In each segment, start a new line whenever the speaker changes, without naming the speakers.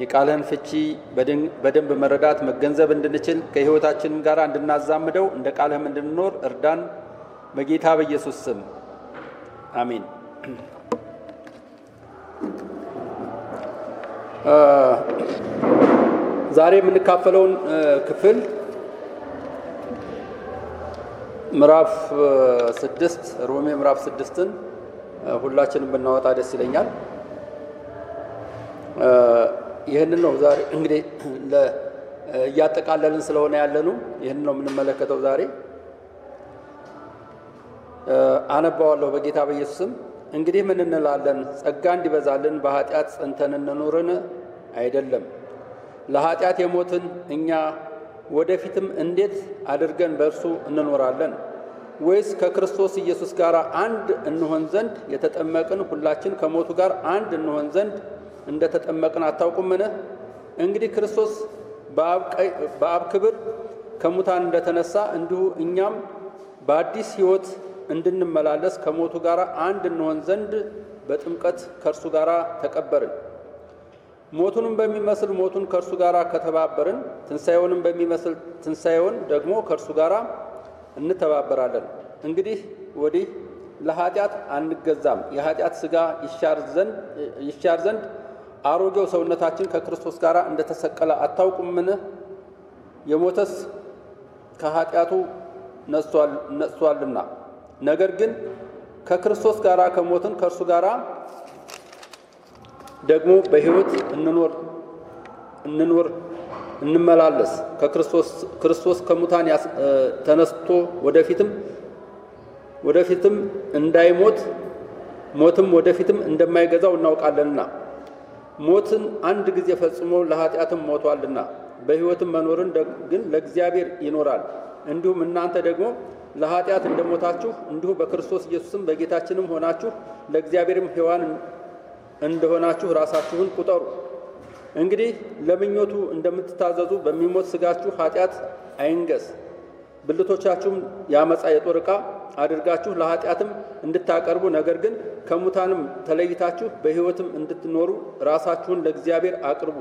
የቃልህን ፍቺ በደንብ መረዳት መገንዘብ እንድንችል ከሕይወታችንም ጋር እንድናዛምደው እንደ ቃልህም እንድንኖር እርዳን። በጌታ በኢየሱስ ስም አሜን። ዛሬ የምንካፈለውን ክፍል ምዕራፍ 6 ሮሜ ምዕራፍ 6ን ሁላችንም ብናወጣ ደስ ይለኛል። ይህንን ነው ዛሬ እንግዲህ እያጠቃለልን ስለሆነ ያለነው ይህንን ነው የምንመለከተው ዛሬ። አነባዋለሁ በጌታ በኢየሱስም። እንግዲህ ምን እንላለን? ጸጋ እንዲበዛልን በኃጢአት ጸንተን እንኑርን? አይደለም። ለኃጢአት የሞትን እኛ ወደፊትም እንዴት አድርገን በእርሱ እንኖራለን? ወይስ ከክርስቶስ ኢየሱስ ጋር አንድ እንሆን ዘንድ የተጠመቅን ሁላችን ከሞቱ ጋር አንድ እንሆን ዘንድ እንደተጠመቅን አታውቁምን? እንግዲህ ክርስቶስ በአብ ክብር ከሙታን እንደተነሳ እንዲሁ እኛም በአዲስ ሕይወት እንድንመላለስ ከሞቱ ጋር አንድ እንሆን ዘንድ በጥምቀት ከእርሱ ጋር ተቀበርን። ሞቱንም በሚመስል ሞቱን ከእርሱ ጋር ከተባበርን፣ ትንሣኤውንም በሚመስል ትንሣኤውን ደግሞ ከእርሱ ጋር እንተባበራለን። እንግዲህ ወዲህ ለኃጢአት አንገዛም። የኃጢአት ሥጋ ይሻር ዘንድ አሮጌው ሰውነታችን ከክርስቶስ ጋር እንደተሰቀለ አታውቁምን? የሞተስ ከኃጢአቱ ነጽቷልና። ነገር ግን ከክርስቶስ ጋር ከሞትን ከእርሱ ጋር ደግሞ በሕይወት እንመላለስ። ክርስቶስ ከሙታን ተነስቶ ወደፊትም እንዳይሞት ሞትም ወደፊትም እንደማይገዛው እናውቃለንና፣ ሞትን አንድ ጊዜ ፈጽሞ ለኃጢአትም ሞቷልና በሕይወትም መኖርን ግን ለእግዚአብሔር ይኖራል። እንዲሁም እናንተ ደግሞ ለኃጢአት እንደሞታችሁ እንዲሁ በክርስቶስ ኢየሱስም በጌታችንም ሆናችሁ ለእግዚአብሔርም ሕያዋን እንደሆናችሁ ራሳችሁን ቁጠሩ። እንግዲህ ለምኞቱ እንደምትታዘዙ በሚሞት ሥጋችሁ ኃጢአት አይንገስ። ብልቶቻችሁም የዓመፃ የጦር ዕቃ አድርጋችሁ ለኃጢአትም እንድታቀርቡ፣ ነገር ግን ከሙታንም ተለይታችሁ በሕይወትም እንድትኖሩ ራሳችሁን ለእግዚአብሔር አቅርቡ።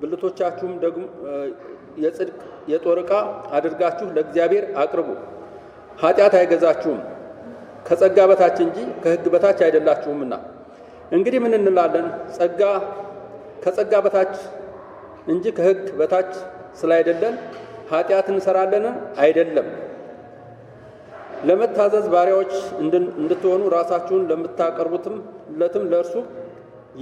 ብልቶቻችሁም ደግሞ የጽድቅ የጦር ዕቃ አድርጋችሁ ለእግዚአብሔር አቅርቡ። ኃጢአት አይገዛችሁም፣ ከጸጋ በታች እንጂ ከሕግ በታች አይደላችሁምና። እንግዲህ ምን እንላለን? ከጸጋ በታች እንጂ ከሕግ በታች ስላይደለን ኃጢአት እንሰራለን? አይደለም። ለመታዘዝ ባሪያዎች እንድትሆኑ ራሳችሁን ለምታቀርቡለትም ለእርሱ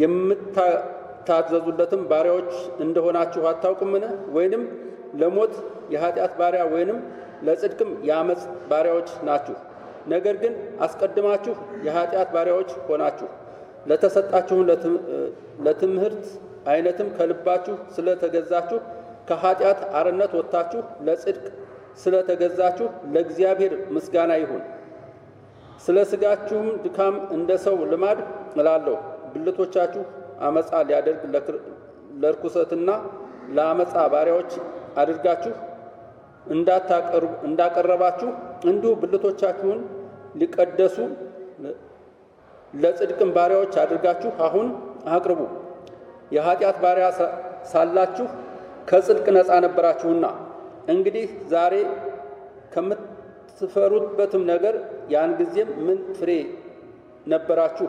የምታዘዙለትም ባሪያዎች እንደሆናችሁ አታውቁምን? ወይንም ለሞት የኃጢአት ባሪያ ወይንም ለጽድቅም የዓመፅ ባሪያዎች ናችሁ። ነገር ግን አስቀድማችሁ የኃጢአት ባሪያዎች ሆናችሁ ለተሰጣችሁን ለትምህርት አይነትም ከልባችሁ ስለተገዛችሁ ከኃጢአት አርነት ወጥታችሁ ለጽድቅ ስለተገዛችሁ ለእግዚአብሔር ምስጋና ይሁን። ስለ ሥጋችሁም ድካም እንደ ሰው ልማድ እላለሁ፣ ብልቶቻችሁ ዓመፃ ሊያደርግ ለርኩሰትና ለዓመፃ ባሪያዎች አድርጋችሁ እንዳቀረባችሁ እንዲሁ ብልቶቻችሁን ሊቀደሱ ለጽድቅም ባሪያዎች አድርጋችሁ አሁን አቅርቡ። የኃጢአት ባሪያ ሳላችሁ ከጽድቅ ነፃ ነበራችሁና። እንግዲህ ዛሬ ከምትፈሩበትም ነገር ያን ጊዜም ምን ፍሬ ነበራችሁ?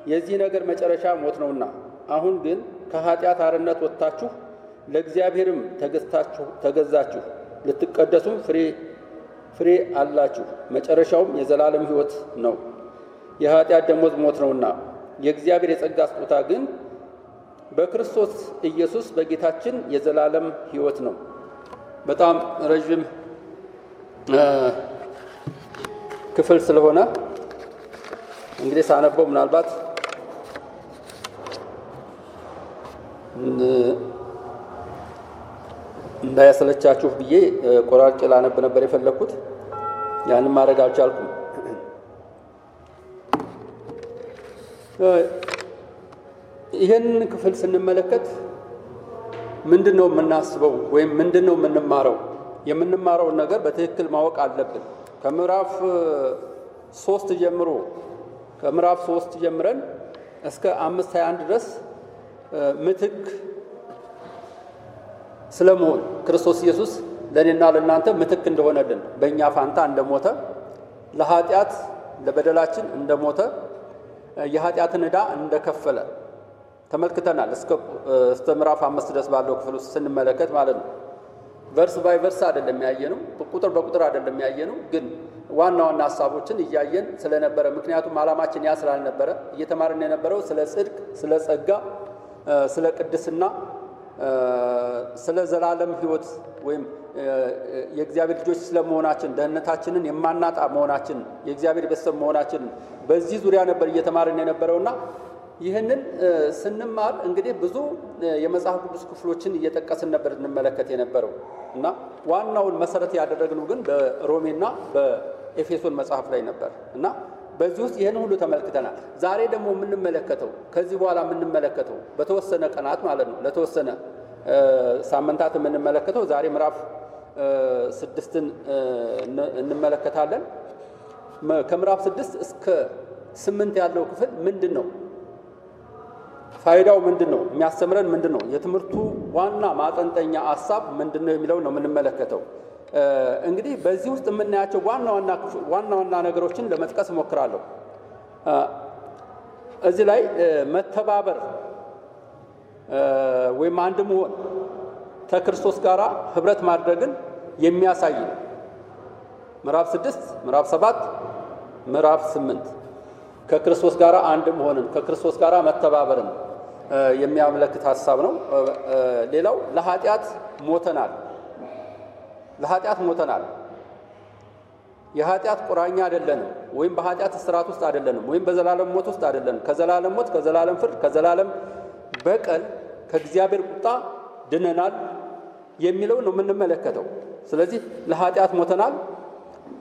የዚህ ነገር መጨረሻ ሞት ነውና። አሁን ግን ከኃጢአት አርነት ወጥታችሁ ለእግዚአብሔርም ተገዛችሁ፣ ልትቀደሱም ፍሬ አላችሁ። መጨረሻውም የዘላለም ሕይወት ነው። የኃጢአት ደሞዝ ሞት ነውና፣ የእግዚአብሔር የጸጋ ስጦታ ግን በክርስቶስ ኢየሱስ በጌታችን የዘላለም ሕይወት ነው። በጣም ረዥም ክፍል ስለሆነ እንግዲህ ሳነበው ምናልባት እንዳያሰለቻችሁ ብዬ ቆራርጬ ላነብ ነበር የፈለግኩት። ያንን ማድረግ አልቻልኩም። ይህንን ክፍል ስንመለከት ምንድን ነው የምናስበው ወይም ምንድን ነው የምንማረው? የምንማረውን ነገር በትክክል ማወቅ አለብን። ከምዕራፍ 3 ጀምረን እስከ 5:21 ድረስ ምትክ ስለመሆን ክርስቶስ ኢየሱስ ለእኔና ለእናንተ ምትክ እንደሆነልን በእኛ ፋንታ እንደሞተ ለኃጢአት ለበደላችን እንደሞተ የኃጢአትን ዕዳ እንደከፈለ ተመልክተናል። እስከ ምዕራፍ 5 ድረስ ባለው ክፍል ውስጥ ስንመለከት ማለት ነው። ቨርስ ባይ ቨርስ አይደለም ያየነው፣ ቁጥር በቁጥር አይደለም ያየነው፣ ግን ዋና ዋና ሐሳቦችን እያየን ስለነበረ ምክንያቱም ዓላማችን ያ ስላልነበረ እየተማርን የነበረው ስለ ጽድቅ፣ ስለ ጸጋ፣ ስለ ቅድስና፣ ስለ ዘላለም ሕይወት ወይም የእግዚአብሔር ልጆች ስለመሆናችን ደህንነታችንን የማናጣ መሆናችን የእግዚአብሔር ቤተሰብ መሆናችን በዚህ ዙሪያ ነበር እየተማርን የነበረውና ይህንን ስንማር እንግዲህ ብዙ የመጽሐፍ ቅዱስ ክፍሎችን እየጠቀስን ነበር እንመለከት የነበረው እና ዋናውን መሰረት ያደረግነው ግን በሮሜና በኤፌሶን መጽሐፍ ላይ ነበር እና በዚህ ውስጥ ይህን ሁሉ ተመልክተናል። ዛሬ ደግሞ የምንመለከተው ከዚህ በኋላ የምንመለከተው በተወሰነ ቀናት ማለት ነው ለተወሰነ ሳምንታት የምንመለከተው ዛሬ ምዕራፍ 6ን እንመለከታለን። ከምዕራፍ 6 እስከ 8 ያለው ክፍል ምንድን ነው? ፋይዳው ምንድን ነው? የሚያስተምረን ምንድን ነው? የትምህርቱ ዋና ማጠንጠኛ ሐሳብ ምንድን ነው የሚለው ነው የምንመለከተው። እንግዲህ በዚህ ውስጥ የምናያቸው ዋና ዋና ነገሮችን ለመጥቀስ እሞክራለሁ። እዚህ ላይ መተባበር ወይም አንድ መሆን ከክርስቶስ ጋር ህብረት ማድረግን የሚያሳይ ነው። ምዕራፍ 6፣ ምዕራፍ 7፣ ምዕራፍ 8 ከክርስቶስ ጋር አንድ መሆንን ከክርስቶስ ጋር መተባበርን የሚያመለክት ሐሳብ ነው። ሌላው ለኃጢአት ሞተናል። የኃጢአት ቁራኛ አይደለንም፣ ወይም በኃጢአት እስራት ውስጥ አይደለንም፣ ወይም በዘላለም ሞት ውስጥ አይደለንም። ከዘላለም ሞት፣ ከዘላለም ፍርድ፣ ከዘላለም በቀል፣ ከእግዚአብሔር ቁጣ ድነናል የሚለው ነው የምንመለከተው። ስለዚህ ለኃጢአት ሞተናል።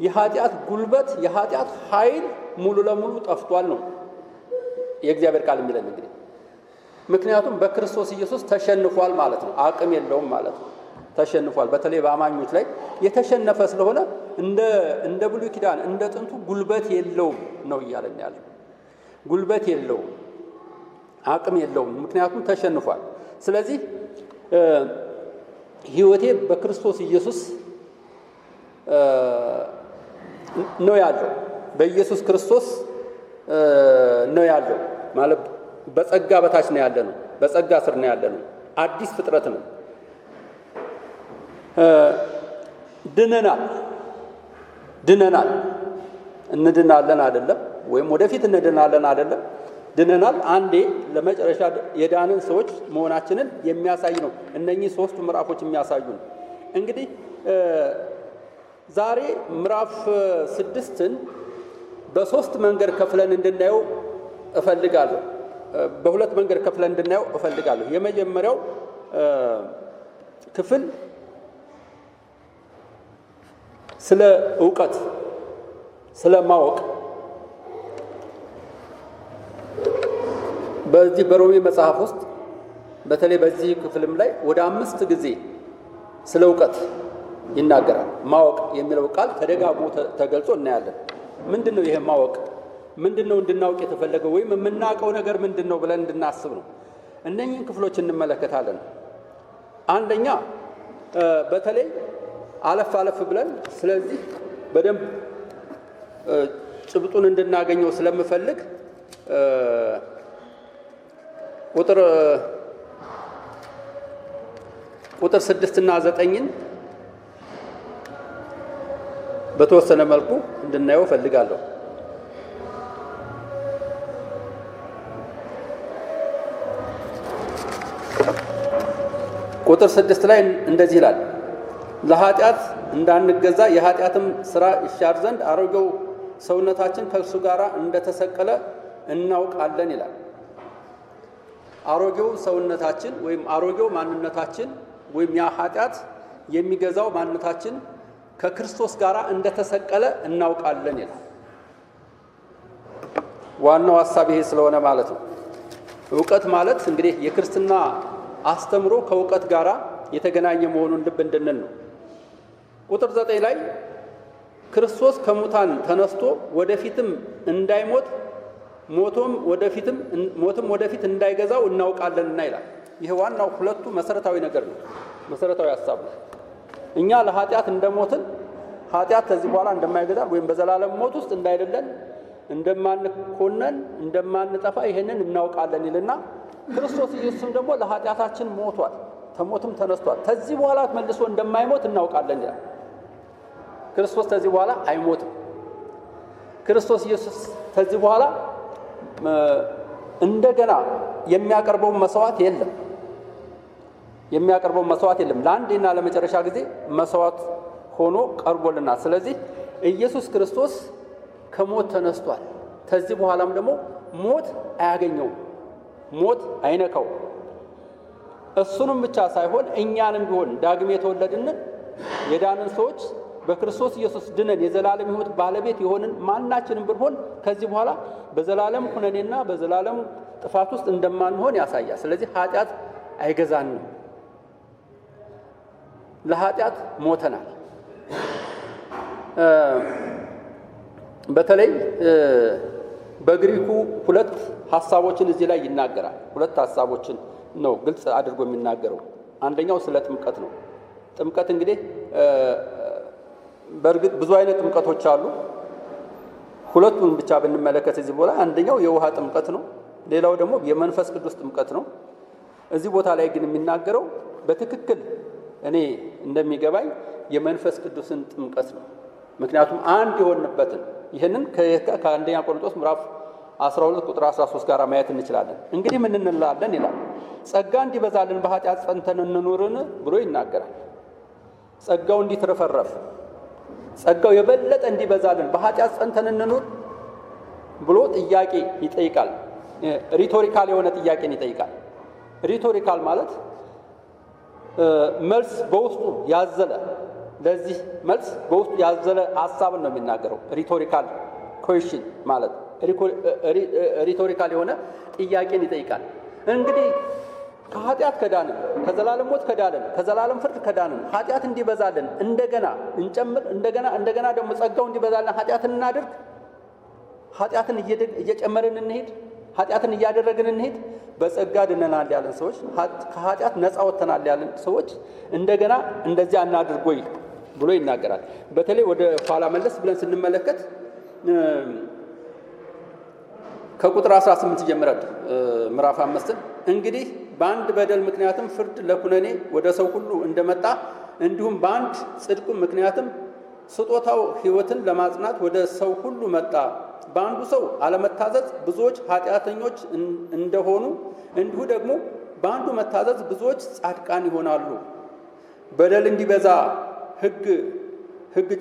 የኃጢአት ጉልበት፣ የኃጢአት ኃይል ሙሉ ለሙሉ ጠፍቷል ነው የእግዚአብሔር ቃል የሚለን። እንግዲህ ምክንያቱም በክርስቶስ ኢየሱስ ተሸንፏል ማለት ነው። አቅም የለውም ማለት ነው። ተሸንፏል። በተለይ በአማኞች ላይ የተሸነፈ ስለሆነ እንደ ብሉይ ኪዳን እንደ ጥንቱ ጉልበት የለውም ነው እያለን ያለው። ጉልበት የለውም፣ አቅም የለውም፣ ምክንያቱም ተሸንፏል። ስለዚህ ሕይወቴ በክርስቶስ ኢየሱስ ነው ያለው፣ በኢየሱስ ክርስቶስ ነው ያለው ማለት በጸጋ በታች ነው ያለ ነው፣ በጸጋ ስር ነው ያለ ነው። አዲስ ፍጥረት ነው። ድነናል። እንድናለን አይደለም፣ ወይም ወደፊት እንድናለን አይደለም። ድነናል። አንዴ ለመጨረሻ የዳንን ሰዎች መሆናችንን የሚያሳይ ነው እነኚህ ሶስቱ ምዕራፎች የሚያሳዩን። እንግዲህ ዛሬ ምዕራፍ 6ን በሶስት መንገድ ከፍለን እንድናየው እፈልጋለሁ። በሁለት መንገድ ከፍለን እንድናየው እፈልጋለሁ። የመጀመሪያው ክፍል ስለ ዕውቀት፣ ስለ ማወቅ በዚህ በሮሜ መጽሐፍ ውስጥ በተለይ በዚህ ክፍልም ላይ ወደ 5 ጊዜ ስለ ዕውቀት ይናገራል። ማወቅ የሚለው ቃል ተደጋግሞ ተገልጾ እናያለን። ምንድነው ይሄ ማወቅ? ምንድነው እንድናውቅ የተፈለገው? ወይም የምናውቀው ነገር ምንድነው ብለን እንድናስብ ነው። እነኚህን ክፍሎች እንመለከታለን። አንደኛ በተለይ አለፍ ብለን ስለዚህ በደንብ ጭብጡን እንድናገኘው ስለምፈልግ ቁጥር 6 እና 9ን በተወሰነ መልኩ እንድናየው ፈልጋለሁ። ቁጥር 6 ላይ እንደዚህ ይላል፣ ለኃጢአት እንዳንገዛ የኃጢአትም ሥራ ይሻር ዘንድ አሮጌው ሰውነታችን ከእርሱ ጋር እንደተሰቀለ እናውቃለን ይላል። አሮጌው ሰውነታችን ወይም አሮጌው ማንነታችን ወይም ያ ኃጢአት የሚገዛው ማንነታችን ከክርስቶስ ጋር እንደተሰቀለ እናውቃለን ይላል። ዋናው ሐሳብ ይሄ ስለሆነ ማለት ነው። ዕውቀት ማለት እንግዲህ የክርስትና አስተምሮ ከዕውቀት ጋር የተገናኘ መሆኑን ልብ እንድንል ነው። ቁጥር 9 ላይ ክርስቶስ ከሙታን ተነስቶ ወደፊትም እንዳይሞት ሞትም ወደፊት እንዳይገዛው እናውቃለንና ይላል። ይሄ ዋናው ሁለቱ መሰረታዊ ነገር ነው። መሰረታዊ ሐሳብ ነው። እኛ ለኃጢአት እንደሞትን ኃጢአት ከዚህ በኋላ እንደማይገዛን ወይም በዘላለም ሞት ውስጥ እንዳይደለን እንደማንኮነን እንደማንጠፋ ይሄንን እናውቃለን ይልና ክርስቶስ ኢየሱስም ደግሞ ለኃጢአታችን ሞቷል፣ ከሞትም ተነስቷል። ከዚህ በኋላ መልሶ እንደማይሞት እናውቃለን ይላል። ክርስቶስ ከዚህ በኋላ አይሞትም። ክርስቶስ ኢየሱስ ከዚህ በኋላ እንደገና የሚያቀርበው መስዋዕት የለም። ለአንዴና ለመጨረሻ ጊዜ መስዋዕት ሆኖ ቀርቦልናል። ስለዚህ ኢየሱስ ክርስቶስ ከሞት ተነስቷል። ከዚህ በኋላም ደግሞ ሞት አያገኘውም፣ ሞት አይነካው። እሱንም ብቻ ሳይሆን እኛንም ቢሆን ዳግም የተወለድን የዳንን ሰዎች በክርስቶስ ኢየሱስ ድነን የዘላለም ሕይወት ባለቤት የሆንን ማናችንም ብንሆን ከዚህ በኋላ በዘላለም ኩነኔና በዘላለም ጥፋት ውስጥ እንደማንሆን ያሳያል። ስለዚህ ኃጢአት አይገዛንም። ለኃጢአት ሞተናል። በተለይ በግሪኩ ሁለት ሐሳቦችን እዚህ ላይ ይናገራል። ሁለት ሐሳቦችን ነው ግልጽ አድርጎ የሚናገረው። አንደኛው ስለ ጥምቀት ነው። ጥምቀት እንግዲህ በእርግጥ ብዙ አይነት ጥምቀቶች አሉ። ሁለቱን ብቻ ብንመለከት እዚህ ቦታ አንደኛው የውሃ ጥምቀት ነው፣ ሌላው ደግሞ የመንፈስ ቅዱስ ጥምቀት ነው። እዚህ ቦታ ላይ ግን የሚናገረው በትክክል እኔ እንደሚገባኝ የመንፈስ ቅዱስን ጥምቀት ነው። ምክንያቱም አንድ የሆንበትን ይህንን ከአንደኛ ቆሮንቶስ ምዕራፍ 12 ቁጥር 13 ጋር ማየት እንችላለን። እንግዲህ ምን እንላለን ይላል፣ ጸጋ እንዲበዛልን በኃጢአት ጸንተን እንኑርን ብሎ ይናገራል። ጸጋው እንዲትረፈረፍ፣ ጸጋው የበለጠ እንዲበዛልን በኃጢአት ጸንተን እንኑር ብሎ ጥያቄ ይጠይቃል። ሪቶሪካል የሆነ ጥያቄን ይጠይቃል። ሪቶሪካል ማለት መልስ በውስጡ ያዘለ፣ ለዚህ መልስ በውስጡ ያዘለ ሐሳብን ነው የሚናገረው። ሪቶሪካል ኩዌስችን ማለት ሪቶሪካል የሆነ ጥያቄን ይጠይቃል። እንግዲህ ከኃጢአት ከዳንን፣ ከዘላለም ሞት ከዳንን፣ ከዘላለም ፍርድ ከዳንን፣ ኃጢአት እንዲበዛልን እንደገና እንጨምር፣ እንደገና ደግሞ ጸጋው እንዲበዛልን ኃጢአትን እናድርግ፣ ኃጢአትን እየጨመርን እንሄድ፣ ኃጢአትን እያደረግን እንሄድ። በጸጋ ድነናል ያለን ሰዎች፣ ከኃጢአት ነፃ ወጥተናል ያለን ሰዎች እንደገና እንደዚያ እናድርጎይ ብሎ ይናገራል። በተለይ ወደ ኋላ መለስ ብለን ስንመለከት ከቁጥር 18 ጀምረን ምዕራፍ 5 እንግዲህ በአንድ በደል ምክንያትም ፍርድ ለኩነኔ ወደ ሰው ሁሉ እንደመጣ እንዲሁም በአንድ ጽድቁ ምክንያትም ስጦታው ሕይወትን ለማጽናት ወደ ሰው ሁሉ መጣ። በአንዱ ሰው አለመታዘዝ ብዙዎች ኃጢአተኞች እንደሆኑ እንዲሁ ደግሞ በአንዱ መታዘዝ ብዙዎች ጻድቃን ይሆናሉ። በደል እንዲበዛ ሕግ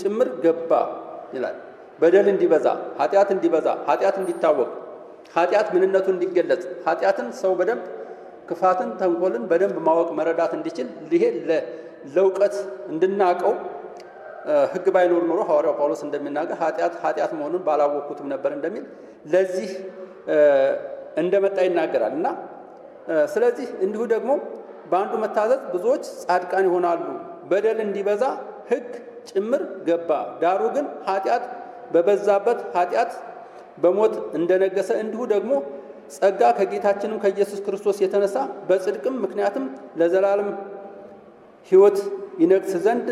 ጭምር ገባ ይላል። በደል እንዲበዛ፣ ኃጢአት እንዲበዛ፣ ኃጢአት እንዲታወቅ፣ ኃጢአት ምንነቱ እንዲገለጽ፣ ኃጢአትን ሰው በደንብ ክፋትን፣ ተንኮልን በደንብ ማወቅ መረዳት እንዲችል ሊሄድ ለእውቀት እንድናቀው ሕግ ባይኖር ኖሮ ሐዋርያው ጳውሎስ እንደሚናገር ኃጢአት መሆኑን ባላወቅኩትም ነበር እንደሚል ለዚህ እንደመጣ ይናገራል። እና ስለዚህ እንዲሁ ደግሞ በአንዱ መታዘዝ ብዙዎች ጻድቃን ይሆናሉ። በደል እንዲበዛ ሕግ ጭምር ገባ። ዳሩ ግን ኃጢአት በበዛበት ኃጢአት በሞት እንደነገሰ እንዲሁ ደግሞ ጸጋ ከጌታችንም ከኢየሱስ ክርስቶስ የተነሳ በጽድቅም ምክንያትም ለዘላለም ሕይወት ይነግስ ዘንድ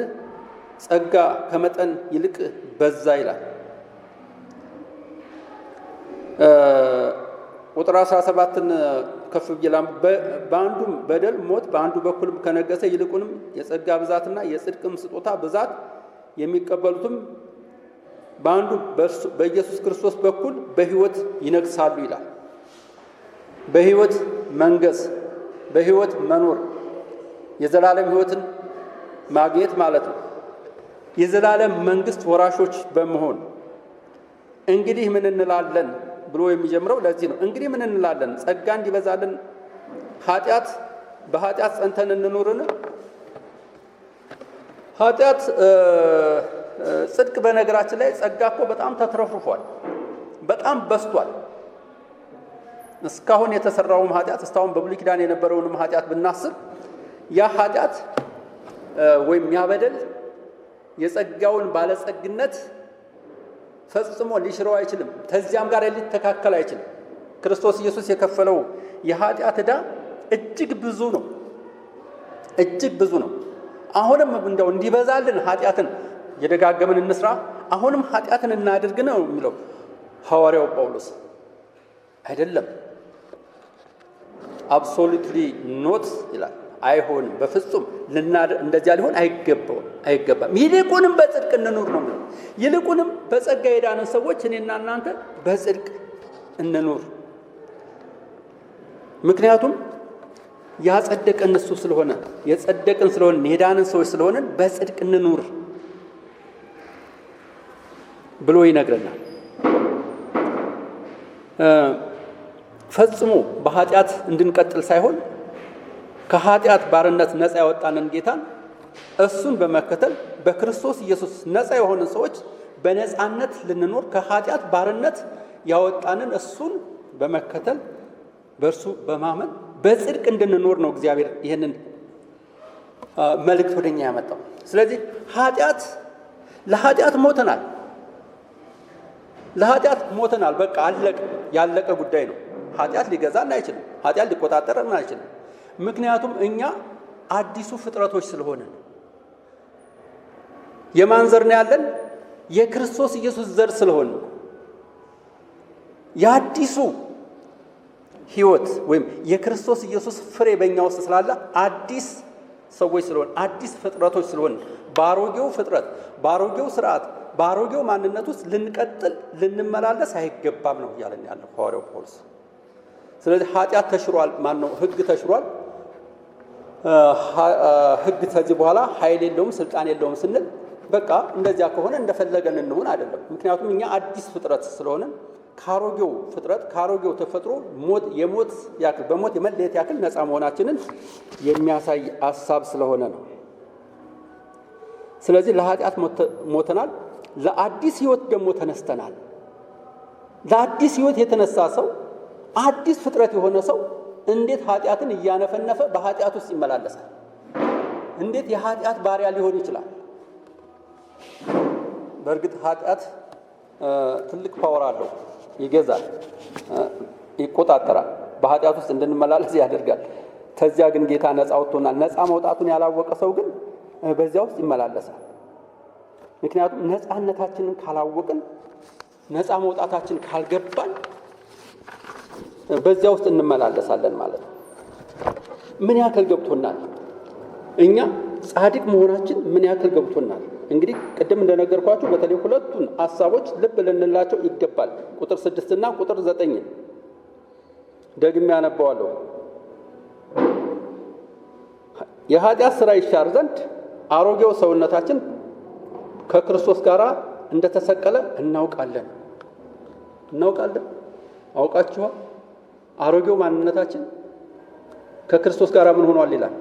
ጸጋ ከመጠን ይልቅ በዛ ይላል። ቁጥር 17ን ከፍ ብዬላም በአንዱም በደል ሞት በአንዱ በኩልም ከነገሰ ይልቁንም የጸጋ ብዛትና የጽድቅም ስጦታ ብዛት የሚቀበሉትም በአንዱ በኢየሱስ ክርስቶስ በኩል በሕይወት ይነግሳሉ ይላል። በሕይወት መንገስ፣ በሕይወት መኖር፣ የዘላለም ሕይወትን ማግኘት ማለት ነው። የዘላለም መንግስት ወራሾች በመሆን እንግዲህ ምን እንላለን ብሎ የሚጀምረው ለዚህ ነው። እንግዲህ ምን እንላለን? ጸጋ እንዲበዛልን በኃጢአት ጸንተን እንኑርን? ኃጢአት ጽድቅ፣ በነገራችን ላይ ጸጋ እኮ በጣም ተትረፍርፏል፣ በጣም በስቷል። እስካሁን የተሰራውም ኃጢአት፣ እስካሁን በብሉይ ኪዳን የነበረውንም ኃጢአት ብናስብ ያ ኃጢአት ወይም ያ በደል የጸጋውን ባለጸግነት ፈጽሞ ሊሽረው አይችልም። ከዚያም ጋር ሊተካከል አይችልም። ክርስቶስ ኢየሱስ የከፈለው የኃጢአት ዕዳ እጅግ ብዙ ነው፣ እጅግ ብዙ ነው። አሁንም እንደው እንዲበዛልን ኃጢአትን የደጋገምን እንስራ፣ አሁንም ኃጢአትን እናድርግ ነው የሚለው ሐዋርያው ጳውሎስ። አይደለም፣ አብሶሉትሊ ኖት ይላል። አይሆንም፣ በፍጹም እንደዚያ ሊሆን አይገባም። ይልቁንም በጽድቅ እንኑር ነው የሚለው። ይልቁንም በጸጋ የዳንን ሰዎች እኔና እናንተ በጽድቅ እንኑር። ምክንያቱም ያጸደቀን እሱ ስለሆነ፣ የጸደቅን ስለሆነ፣ የዳንን ሰዎች ስለሆነ በጽድቅ እንኑር ብሎ ይነግረናል። ፈጽሞ በኃጢአት እንድንቀጥል ሳይሆን ከኃጢአት ባርነት ነፃ ያወጣንን ጌታን እሱን በመከተል በክርስቶስ ኢየሱስ ነፃ የሆንን ሰዎች በነፃነት ልንኖር፣ ከኃጢአት ባርነት ያወጣንን እሱን በመከተል በእርሱ በማመን በጽድቅ እንድንኖር ነው እግዚአብሔር ይህንን መልእክት ወደኛ ያመጣው። ስለዚህ ለኃጢአት ሞተናል፣ ለኃጢአት ሞተናል። በቃ አለቀ፣ ያለቀ ጉዳይ ነው። ኃጢአት ሊገዛን አይችልም፣ ኃጢአት ሊቆጣጠረን አይችልም። ምክንያቱም እኛ አዲሱ ፍጥረቶች ስለሆነ። የማን ዘር ነው ያለን? የክርስቶስ ኢየሱስ ዘር ስለሆነ የአዲሱ ሕይወት ወይም የክርስቶስ ኢየሱስ ፍሬ በእኛ ውስጥ ስላለ አዲስ ሰዎች ስለሆነ፣ አዲስ ፍጥረቶች ስለሆነ በአሮጌው ፍጥረት፣ በአሮጌው ስርዓት፣ በአሮጌው ማንነት ውስጥ ልንቀጥል ልንመላለስ አይገባም ነው እያለን ያለው ሐዋርያው ጳውሎስ። ስለዚህ ኃጢአት ተሽሯል፣ ሕግ ተሽሯል። ሕግ ከዚህ በኋላ ኃይል የለውም፣ ስልጣን የለውም ስንል በቃ እንደዚያ ከሆነ እንደፈለገን እንሁን አይደለም። ምክንያቱም እኛ አዲስ ፍጥረት ስለሆነ ካሮጌው ፍጥረት ካሮጌው ተፈጥሮ በሞት የመለየት ያክል ነፃ መሆናችንን የሚያሳይ ሐሳብ ስለሆነ ነው። ስለዚህ ለኃጢአት ሞተናል፣ ለአዲስ ሕይወት ደግሞ ተነስተናል። ለአዲስ ሕይወት የተነሳ ሰው፣ አዲስ ፍጥረት የሆነ ሰው እንዴት ኃጢአትን እያነፈነፈ በኃጢአት ውስጥ ይመላለሳል? እንዴት የኃጢአት ባሪያ ሊሆን ይችላል? በእርግጥ ኃጢአት ትልቅ ፓወር አለው። ይገዛል፣ ይቆጣጠራል፣ በኃጢአት ውስጥ እንድንመላለስ ያደርጋል። ከዚያ ግን ጌታ ነፃ አውጥቶናል። ነፃ መውጣቱን ያላወቀ ሰው ግን በዚያ ውስጥ ይመላለሳል። ምክንያቱም ነፃነታችንን ካላወቅን፣ ነፃ መውጣታችን ካልገባን በዚያ ውስጥ እንመላለሳለን ማለት ነው። ምን ያክል ገብቶናል? እኛ ጻድቅ መሆናችን ምን ያክል ገብቶናል? እንግዲህ ቅድም እንደነገርኳችሁ በተለይ ሁለቱን ሐሳቦች ልብ ልንላቸው ይገባል። ቁጥር 6 እና ቁጥር 9 ደግሜ ያነባዋለሁ። የኃጢአት ሥራ ይሻር ዘንድ አሮጌው ሰውነታችን ከክርስቶስ ጋር እንደተሰቀለ እናውቃለን። አውቃችኋል? አሮጌው ማንነታችን ከክርስቶስ ጋር ምን ሆኗል ይላል?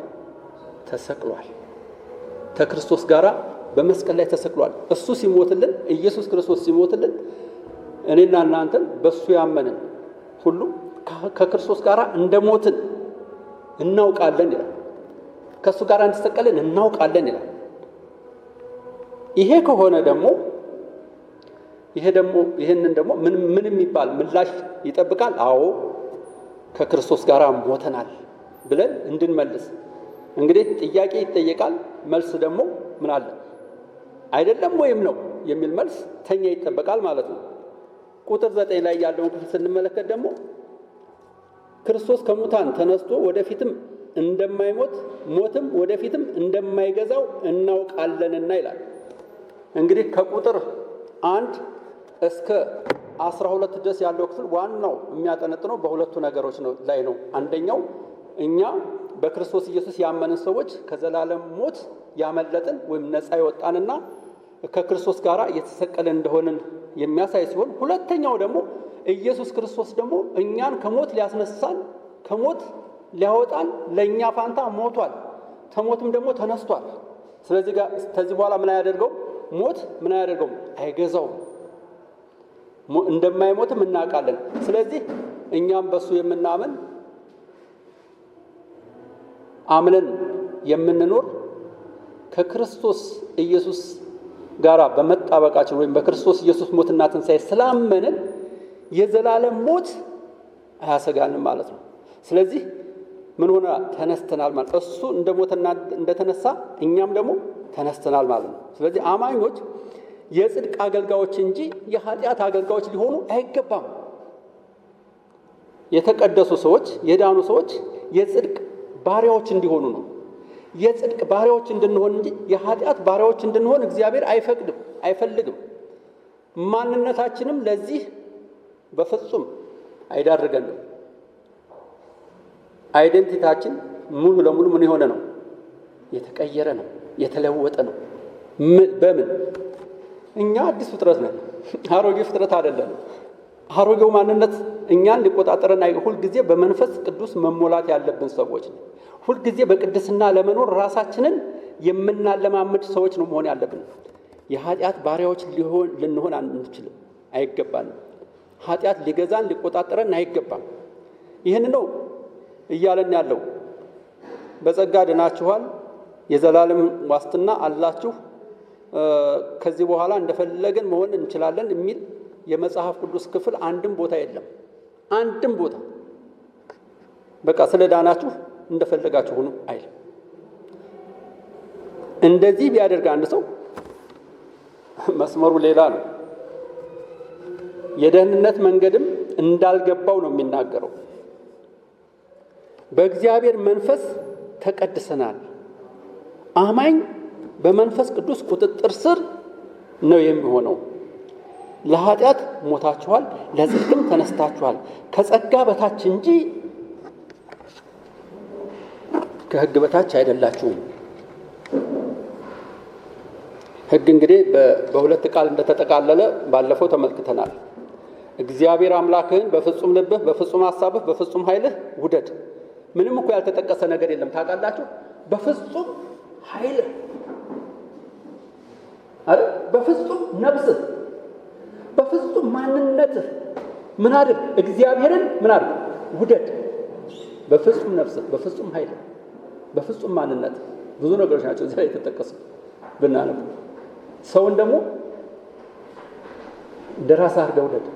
ተሰቅሏል። ከክርስቶስ ጋር በመስቀል ላይ ተሰቅሏል። እሱ ሲሞትልን፣ ኢየሱስ ክርስቶስ ሲሞትልን እኔና እናንተን በሱ ያመንን ሁሉ ከክርስቶስ ጋር እንደሞትን እናውቃለን ይላል። ከሱ ጋር እንደተሰቀልን እናውቃለን ይላል። ይሄንን ደግሞ ምን የሚባል ምላሽ ይጠብቃል? አዎ ከክርስቶስ ጋር ሞተናል ብለን እንድንመልስ። እንግዲህ ጥያቄ ይጠየቃል፣ መልስ ደግሞ ምን አለ? አይደለም ወይም ነው የሚል መልስ ተኛ ይጠበቃል ማለት ነው። ቁጥር 9 ላይ ያለውን ክፍል ስንመለከት ደግሞ ክርስቶስ ከሙታን ተነስቶ ወደፊትም እንደማይሞት ሞትም ወደፊትም እንደማይገዛው እናውቃለንና ይላል። እንግዲህ ከቁጥር 1 እስከ 12 ድረስ ያለው ክፍል ዋናው የሚያጠነጥነው በሁለቱ ነገሮች ላይ ነው። አንደኛው እኛ በክርስቶስ ኢየሱስ ያመንን ሰዎች ከዘላለም ሞት ያመለጥን ወይም ነፃ የወጣንና ከክርስቶስ ጋር የተሰቀለን እንደሆንን የሚያሳይ ሲሆን፣ ሁለተኛው ደግሞ ኢየሱስ ክርስቶስ ደግሞ እኛን ከሞት ሊያስነሳን ከሞት ሊያወጣን ለእኛ ፋንታ ሞቷል፣ ከሞትም ደግሞ ተነስቷል። ስለዚህ ከዚህ በኋላ ምን አያደርገውም? ሞት ምን አያደርገውም? አይገዛውም። እንደማይሞትም እናውቃለን። ስለዚህ እኛም በሱ የምናምን አምነን የምንኖር ከክርስቶስ ኢየሱስ ጋራ በመጣበቃችን ወይም በክርስቶስ ኢየሱስ ሞትና ትንሣኤ ስላመንን የዘላለም ሞት አያሰጋንም ማለት ነው። ስለዚህ ምን ሆነ? ተነስተናል ማለት እሱ እንደሞተና እንደተነሳ እኛም ደግሞ ተነስተናል ማለት ነው። ስለዚህ አማኞች የጽድቅ አገልጋዮች እንጂ የኃጢአት አገልጋዮች ሊሆኑ አይገባም። የተቀደሱ ሰዎች፣ የዳኑ ሰዎች የጽድቅ ባሪያዎች እንዲሆኑ ነው። የጽድቅ ባሪያዎች እንድንሆን እንጂ የኃጢአት ባሪያዎች እንድንሆን እግዚአብሔር አይፈቅድም፣ አይፈልግም። ማንነታችንም ለዚህ በፍጹም አይዳርገንም። አይደንቲታችን ሙሉ ለሙሉ ምን የሆነ ነው? የተቀየረ ነው፣ የተለወጠ ነው። በምን? እኛ አዲስ ፍጥረት ነን፣ አሮጌ ፍጥረት አይደለም። አሮጌው ማንነት እኛን ሊቆጣጠረን ሁልጊዜ በመንፈስ ቅዱስ መሞላት ያለብን ሰዎች ነው። ሁልጊዜ በቅድስና ለመኖር ራሳችንን የምናለማምድ ሰዎች ነው መሆን ያለብን። የኃጢአት ባሪያዎች ልንሆን አንችልም፣ አይገባንም። ኃጢአት ሊገዛን ሊቆጣጠረን አይገባም። ይህን ነው እያለን ያለው። በጸጋ ድናችኋል፣ የዘላለም ዋስትና አላችሁ፣ ከዚህ በኋላ እንደፈለገን መሆን እንችላለን የሚል የመጽሐፍ ቅዱስ ክፍል አንድም ቦታ የለም። አንድም ቦታ በቃ ስለ ዳናችሁ እንደፈለጋችሁ ሁኑ አይልም። እንደዚህ ቢያደርግ አንድ ሰው መስመሩ ሌላ ነው። የደህንነት መንገድም እንዳልገባው ነው የሚናገረው። በእግዚአብሔር መንፈስ ተቀድሰናል። አማኝ በመንፈስ ቅዱስ ቁጥጥር ስር ነው የሚሆነው። ለኃጢአት ሞታችኋል፣ ለጽድቅም ተነስታችኋል፣ ከጸጋ በታች እንጂ ከሕግ በታች አይደላችሁም። ሕግ እንግዲህ በሁለት ቃል እንደተጠቃለለ ባለፈው ተመልክተናል። እግዚአብሔር አምላክህን በፍጹም ልብህ፣ በፍጹም ሐሳብህ፣ በፍጹም ኃይልህ ውደድ። ምንም እኮ ያልተጠቀሰ ነገር የለም። ታውቃላችሁ? በፍጹም ኃይልህ አይደል? በፍጹም ነፍስህ፣ በፍጹም ማንነትህ ምን አድርግ? እግዚአብሔርን ምን አድርግ? ውደድ። በፍጹም ነፍስህ፣ በፍጹም ኃይልህ፣ በፍጹም ማንነትህ። ብዙ ነገሮች ናቸው እዚህ ላይ የተጠቀሱ ብናነብ። ሰውን ደግሞ እንደራስህ አድርገህ ውደድ።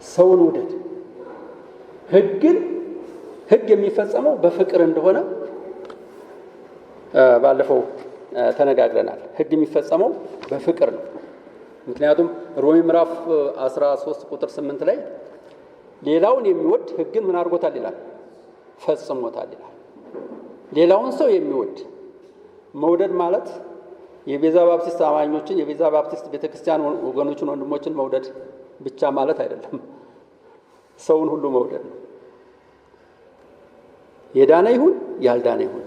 ሰውን ውደድ። ሕግ የሚፈጸመው በፍቅር እንደሆነ ባለፈው ተነጋግረናል። ሕግ የሚፈጸመው በፍቅር ነው። ምክንያቱም ሮሜ ምዕራፍ 13 ቁጥር 8 ላይ ሌላውን የሚወድ ሕግን ምን አድርጎታል ይላል? ፈጽሞታል ይላል። ሌላውን ሰው የሚወድ መውደድ ማለት የቤዛ ባፕቲስት አማኞችን፣ የቤዛ ባፕቲስት ቤተክርስቲያን ወገኖችን፣ ወንድሞችን መውደድ ብቻ ማለት አይደለም። ሰውን ሁሉ መውደድ ነው። የዳነ ይሁን ያልዳነ ይሁን።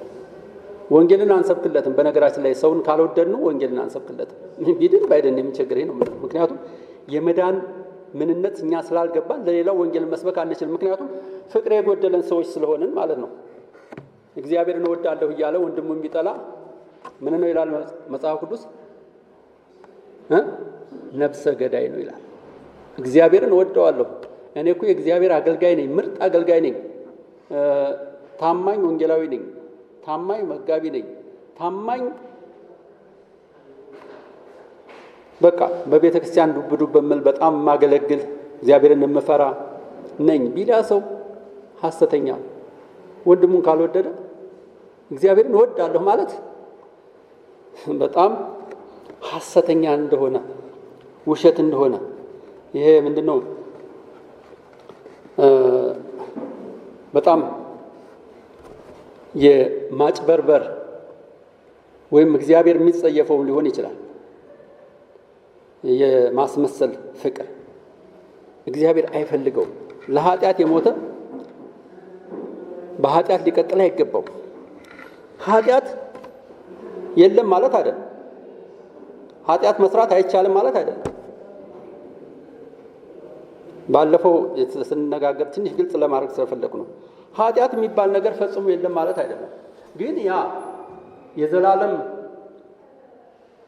ወንጌልን አንሰብክለትም። በነገራችን ላይ ሰውን ካልወደድነው ወንጌልን አንሰብክለትም። ቢድን ባይደን የሚቸግረኝ ነው። ምክንያቱም የመዳን ምንነት እኛ ስላልገባን ለሌላው ወንጌልን መስበክ አንችልም። ምክንያቱም ፍቅር የጎደለን ሰዎች ስለሆንን ማለት ነው። እግዚአብሔርን እወዳለሁ እያለ ወንድሙ የሚጠላ ምን ነው ይላል መጽሐፍ ቅዱስ? ነፍሰ ገዳይ ነው ይላል። እግዚአብሔርን እወደዋለሁ፣ እኔ እኮ የእግዚአብሔር አገልጋይ ነኝ፣ ምርጥ አገልጋይ ነኝ፣ ታማኝ ወንጌላዊ ነኝ፣ ታማኝ መጋቢ ነኝ፣ ታማኝ በቃ በቤተ ክርስቲያን ዱብ ዱብ በምል በጣም የማገለግል እግዚአብሔርን የምፈራ ነኝ ቢላ ሰው ሐሰተኛ። ወንድሙን ካልወደደ እግዚአብሔርን እወዳለሁ ማለት በጣም ሐሰተኛ እንደሆነ፣ ውሸት እንደሆነ። ይሄ ምንድነው? በጣም የማጭበርበር ወይም እግዚአብሔር የሚጸየፈው ሊሆን ይችላል። የማስመሰል ፍቅር እግዚአብሔር አይፈልገውም። ለኃጢአት የሞተ በኃጢአት ሊቀጥል አይገባው። ኃጢአት የለም ማለት አይደለም። ኃጢአት መስራት አይቻልም ማለት አይደለም። ባለፈው ስንነጋገር ትንሽ ግልጽ ለማድረግ ስለፈለኩ ነው። ኃጢአት የሚባል ነገር ፈጽሞ የለም ማለት አይደለም። ግን ያ የዘላለም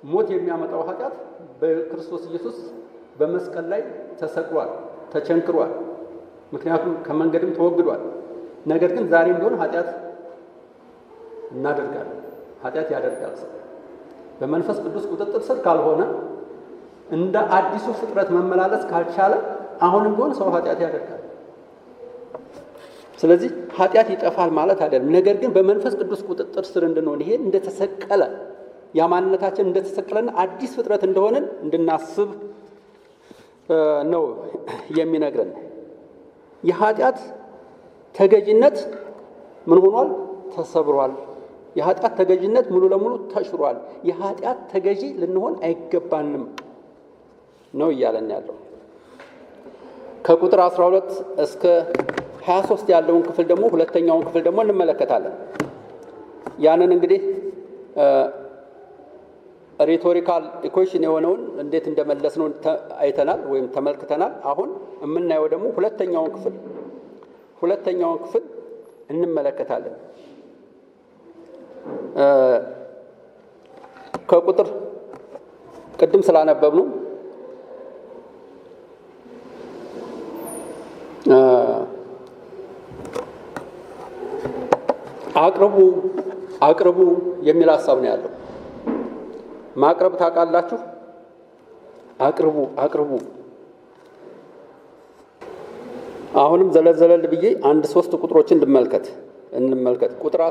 ሞት የሚያመጣው ኃጢአት በክርስቶስ ኢየሱስ በመስቀል ላይ ተሰቅሏል፣ ተቸንክሯል። ምክንያቱም ከመንገድም ተወግዷል። ነገር ግን ዛሬም ቢሆን ኃጢአት እናደርጋለን። ኃጢአት ያደርጋል ሰው በመንፈስ ቅዱስ ቁጥጥር ስር ካልሆነ፣ እንደ አዲሱ ፍጥረት መመላለስ ካልቻለ አሁንም ቢሆን ሰው ኃጢአት ያደርጋል። ስለዚህ ኃጢአት ይጠፋል ማለት አይደለም። ነገር ግን በመንፈስ ቅዱስ ቁጥጥር ስር እንድንሆን ይሄ እንደተሰቀለ ያ ማንነታችን እንደተሰቀለና አዲስ ፍጥረት እንደሆነን እንድናስብ ነው የሚነግረን። የኃጢአት ተገዥነት ምን ሆኗል? ተሰብሯል። የኃጢአት ተገዥነት ሙሉ ለሙሉ ተሽሯል። የኃጢአት ተገዢ ልንሆን አይገባንም ነው እያለን ያለው። ከቁጥር 12 እስከ 23 ያለውን ክፍል ደግሞ ሁለተኛውን ክፍል ደግሞ እንመለከታለን። ያንን እንግዲህ ሪቶሪካል ኢኩዌሽን የሆነውን እንዴት እንደመለስ ነው አይተናል ወይም ተመልክተናል። አሁን የምናየው ደግሞ ሁለተኛውን ክፍል እንመለከታለን። ከቁጥር ቅድም ስላነበብነው አቅርቡ የሚል ሀሳብ ነው ያለው። ማቅረብ ታውቃላችሁ? አቅርቡ። አሁንም ዘለል ብዬ 1-3 ቁጥሮችን እንመልከት። ቁጥር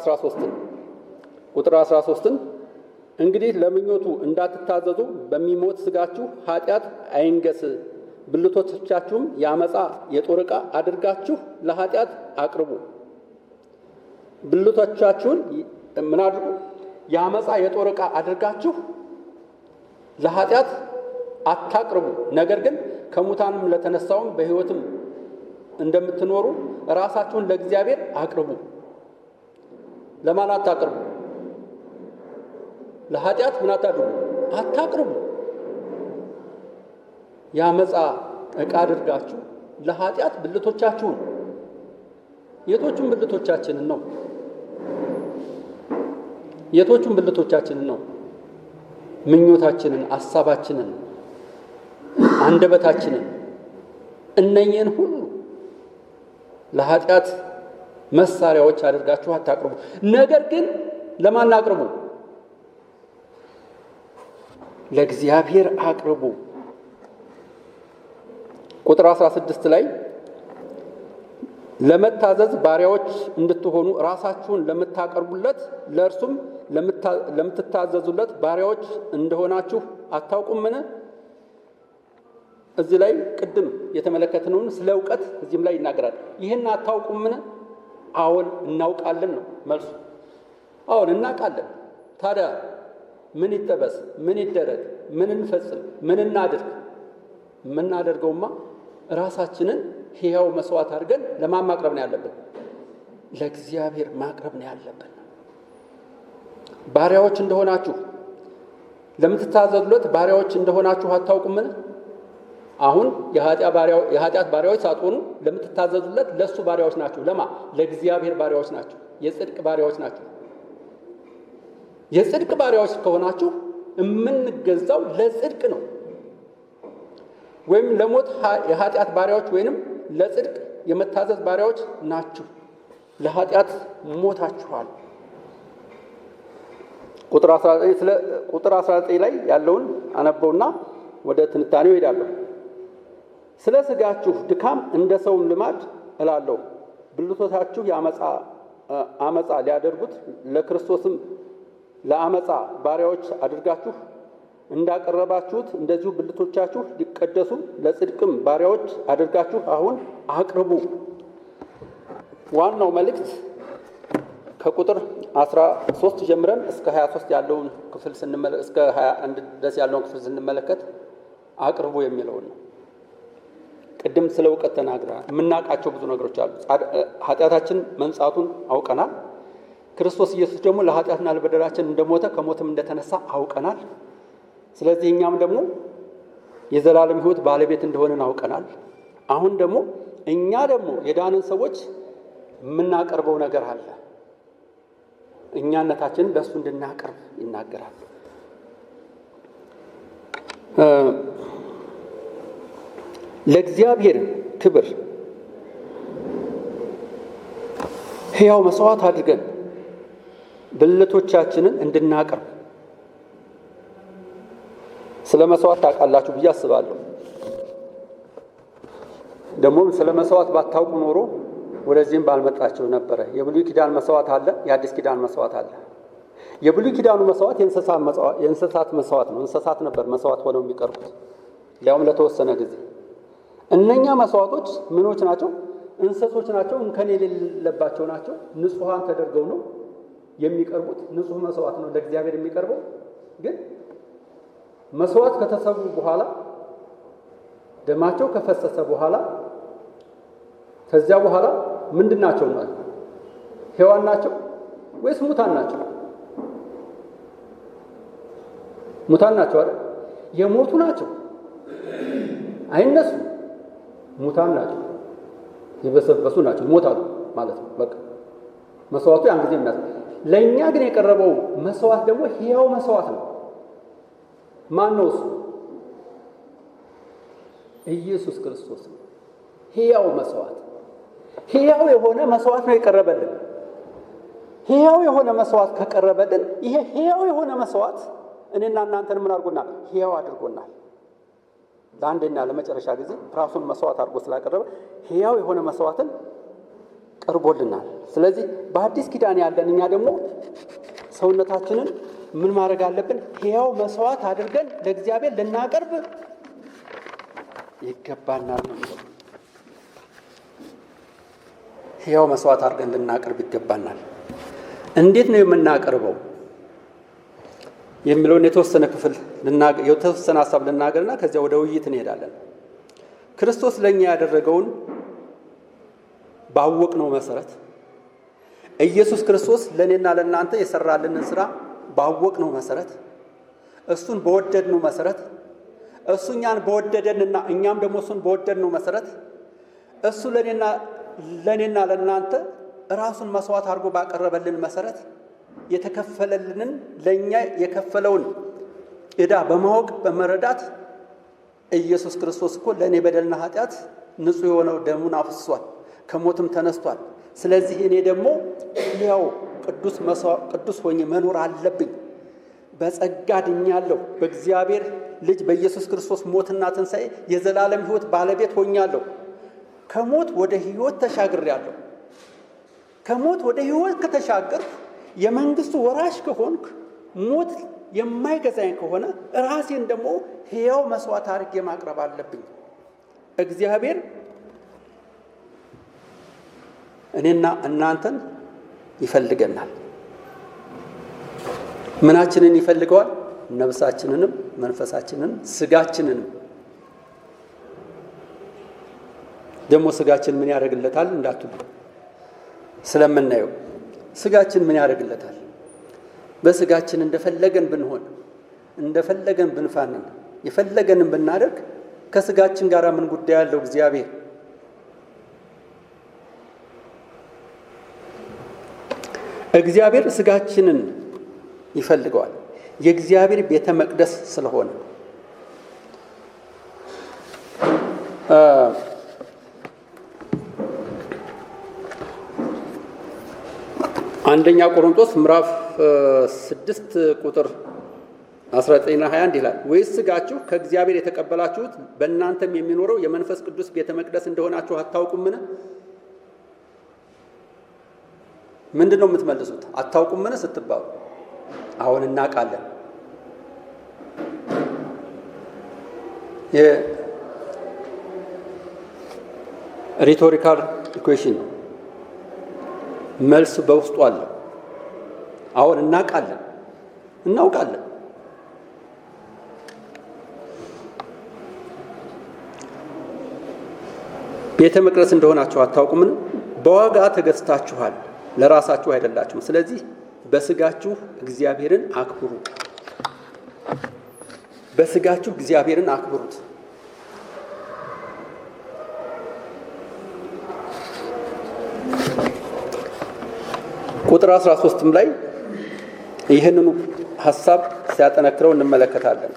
13ን እንግዲህ ለምኞቱ እንዳትታዘዙ በሚሞት ስጋችሁ ኃጢአት አይንገስ፣ ብልቶቻችሁም የአመፃ የጦር ዕቃ አድርጋችሁ ለኃጢአት አቅርቡ። ብልቶቻችሁን ምን አድርጉ? የአመፃ የጦር ዕቃ አድርጋችሁ ለኃጢአት አታቅርቡ። ነገር ግን ከሙታንም ለተነሳውም በሕይወትም እንደምትኖሩ ራሳችሁን ለእግዚአብሔር አቅርቡ። ለማን አታቅርቡ? ለኃጢአት ምን አታድርጉ? አታቅርቡ። የአመፃ ዕቃ አድርጋችሁ ለኃጢአት ብልቶቻችሁን። የቶቹን ብልቶቻችንን ነው? ምኞታችንን፣ ሐሳባችንን፣ አንደበታችንን እነኚህን ሁሉ ለኃጢአት መሳሪያዎች አድርጋችሁ አታቅርቡ። ነገር ግን ለማን አቅርቡ? ለእግዚአብሔር አቅርቡ። ቁጥር 16 ላይ ለመታዘዝ ባሪያዎች እንድትሆኑ ራሳችሁን ለምታቀርቡለት ለእርሱም ለምትታዘዙለት ባሪያዎች እንደሆናችሁ አታውቁምን? እዚህ ላይ ቅድም የተመለከትነውን ስለ እውቀት እዚህም ላይ ይናገራል። ይህን አታውቁምን? አዎን እናውቃለን ነው መልሱ። አዎን እናውቃለን። ታዲያ ምን ይጠበስ? ምን ይደረግ? ምን እንፈጽም? ምን እናድርግ? የምናደርገውማ ራሳችንን ሕያው መስዋዕት አድርገን ለማን ማቅረብ ነው ያለብን? ለእግዚአብሔር ማቅረብ ነው ያለብን። ባሪያዎች እንደሆናችሁ ለምትታዘዙለት ባሪያዎች እንደሆናችሁ አታውቁምን? አሁን የኃጢአት ባሪያዎች ሳትሆኑ ለምትታዘዙለት ለሱ ባሪያዎች ናችሁ። ለማ? ለእግዚአብሔር ባሪያዎች ናችሁ። የጽድቅ ባሪያዎች ናችሁ። የጽድቅ ባሪያዎች ከሆናችሁ የምንገዛው ለጽድቅ ነው። ወይም ለሞት የኃጢአት ባሪያዎች ወይንም ለጽድቅ የመታዘዝ ባሪያዎች ናችሁ። ለኃጢአት ሞታችኋል። ቁጥር 19 ላይ ያለውን አነበውና ወደ ትንታኔው ሄዳለሁ። ስለ ስጋችሁ ድካም እንደ ሰውም ልማድ እላለሁ፣ ብልቶቻችሁ አመፃ ሊያደርጉት ለክርስቶስም ለአመፃ ባሪያዎች አድርጋችሁ እንዳቀረባችሁት እንደዚሁ ብልቶቻችሁ ሊቀደሱ ለጽድቅም ባሪያዎች አድርጋችሁ አሁን አቅርቡ። ዋናው መልእክት ከቁጥር 13 ጀምረን እስከ 23 ያለውን ክፍል እስከ 21 ድረስ ያለውን ክፍል ስንመለከት አቅርቡ የሚለውን ነው። ቅድም ስለ እውቀት ተናግረናል። የምናውቃቸው ብዙ ነገሮች አሉ። ኃጢአታችን መንጻቱን አውቀናል። ክርስቶስ ኢየሱስ ደግሞ ለኃጢአትና ለበደላችን እንደሞተ ከሞትም እንደተነሳ አውቀናል። ስለዚህ እኛም ደግሞ የዘላለም ሕይወት ባለቤት እንደሆነን አውቀናል። አሁን ደግሞ እኛ ደግሞ የዳንን ሰዎች የምናቀርበው ነገር አለ። እኛነታችንን ለእሱ እንድናቀርብ ይናገራል። ለእግዚአብሔር ክብር ሕያው መስዋዕት አድርገን ብልቶቻችንን እንድናቀርብ። ስለ መስዋዕት ታውቃላችሁ ብዬ አስባለሁ። ደግሞም ስለ መስዋዕት ባታውቁ ኖሮ ወደዚህም ባልመጣችሁ ነበረ። የብሉይ ኪዳን መስዋዕት አለ፣ የአዲስ ኪዳን መስዋዕት አለ። የብሉይ ኪዳኑ መስዋዕት የእንስሳት መስዋዕት ነው። እንስሳት ነበር መስዋዕት ሆነው የሚቀርቡት፣ ሊያውም ለተወሰነ ጊዜ። እነኛ መስዋዕቶች ምኖች ናቸው? እንስሶች ናቸው። እንከን የሌለባቸው ናቸው። ንጹሐን ተደርገው ነው የሚቀርቡት። ንጹህ መስዋዕት ነው ለእግዚአብሔር የሚቀርበው። ግን መስዋዕት ከተሰዉ በኋላ ደማቸው ከፈሰሰ በኋላ ከዚያ በኋላ ምንድን ናቸው ማለት ነው? ሕያዋን ናቸው ወይስ ሙታን ናቸው? ሙታን ናቸው አይደል? የሞቱ ናቸው፣ አይነሱ። ሙታን ናቸው፣ የበሰበሱ ናቸው፣ ይሞታሉ ማለት ነው። በቃ መስዋዕቱ ያን ጊዜ የሚያስ ለእኛ ግን የቀረበው መስዋዕት ደግሞ ሕያው መስዋዕት ነው። ማን ነው እሱ? ኢየሱስ ክርስቶስ ነው። ሕያው መስዋዕት፣ ሕያው የሆነ መስዋዕት ነው የቀረበልን። ሕያው የሆነ መስዋዕት ከቀረበልን ይሄ ሕያው የሆነ መስዋዕት እኔና እናንተን ምን አድርጎናል? ሕያው አድርጎናል። ለአንድና ለመጨረሻ ጊዜ ራሱን መስዋዕት አድርጎ ስላቀረበ ሕያው የሆነ መስዋዕትን ቀርቦልናል። ስለዚህ በአዲስ ኪዳን ያለን እኛ ደግሞ ሰውነታችንን ምን ማድረግ አለብን? ሕያው መስዋዕት አድርገን ለእግዚአብሔር ልናቀርብ ይገባናል ነው። ሕያው መስዋዕት አድርገን ልናቀርብ ይገባናል። እንዴት ነው የምናቀርበው የሚለውን የተወሰነ ክፍል የተወሰነ ሐሳብ ልናገርና ከዚያ ወደ ውይይት እንሄዳለን። ክርስቶስ ለኛ ያደረገውን ባወቅነው መሰረት ኢየሱስ ክርስቶስ ለኔና ለናንተ የሰራልንን ስራ ባወቅነው መሰረት እሱን በወደድነው መሰረት እሱ እኛን በወደደንና እኛም ደግሞ እሱን በወደድነው መሰረት እሱ ለኔና ለናንተ ራሱን መስዋዕት አድርጎ ባቀረበልን መሰረት የተከፈለልንን ለኛ የከፈለውን ዕዳ በማወቅ በመረዳት ኢየሱስ ክርስቶስ እኮ ለኔ በደልና ኃጢአት ንጹህ የሆነው ደሙን አፍስሷል፣ ከሞትም ተነስቷል። ስለዚህ እኔ ደግሞ ያው ቅዱስ ሆኜ መኖር አለብኝ። በጸጋ ድኛለሁ። በእግዚአብሔር ልጅ በኢየሱስ ክርስቶስ ሞትና ትንሣኤ የዘላለም ሕይወት ባለቤት ሆኛለሁ። ከሞት ወደ ሕይወት ተሻግሬያለሁ። ከሞት ወደ ሕይወት ከተሻገርኩ የመንግስቱ ወራሽ ከሆንክ ሞት የማይገዛኝ ከሆነ ራሴን ደግሞ ሕያው መስዋዕት አድርጌ ማቅረብ አለብኝ። እግዚአብሔር እኔና እናንተን ይፈልገናል። ምናችንን ይፈልገዋል? ነፍሳችንንም፣ መንፈሳችንንም፣ ስጋችንንም። ደግሞ ስጋችን ምን ያደርግለታል እንዳትሉ ስለምናየው ስጋችን ምን ያደርግለታል? በስጋችን እንደፈለገን ብንሆን፣ እንደፈለገን ብንፋንን፣ የፈለገንን ብናደርግ ከስጋችን ጋር ምን ጉዳይ ያለው? እግዚአብሔር ስጋችንን ይፈልገዋል። የእግዚአብሔር ቤተ መቅደስ ስለሆነ አንደኛ ቆሮንቶስ ምዕራፍ 6 ቁጥር 19 እና 21 ይላል፣ ወይስ ስጋችሁ ከእግዚአብሔር የተቀበላችሁት በእናንተም የሚኖረው የመንፈስ ቅዱስ ቤተ መቅደስ እንደሆናችሁ አታውቁምን? ምንድን ነው የምትመልሱት? አታውቁምን ስትባሉ አሁን እናውቃለን። የሪቶሪካል ኢኩዌሽን ነው። መልስ በውስጡ አለ። አሁን እናውቃለን። ቤተ መቅደስ እንደሆናችሁ አታውቁምን? በዋጋ ተገዝታችኋል፣ ለራሳችሁ አይደላችሁም። ስለዚህ በስጋችሁ እግዚአብሔርን አክብሩ። በስጋችሁ እግዚአብሔርን አክብሩት። ቁጥር 13 ላይ ይህንኑ ሐሳብ ሲያጠነክረው እንመለከታለን።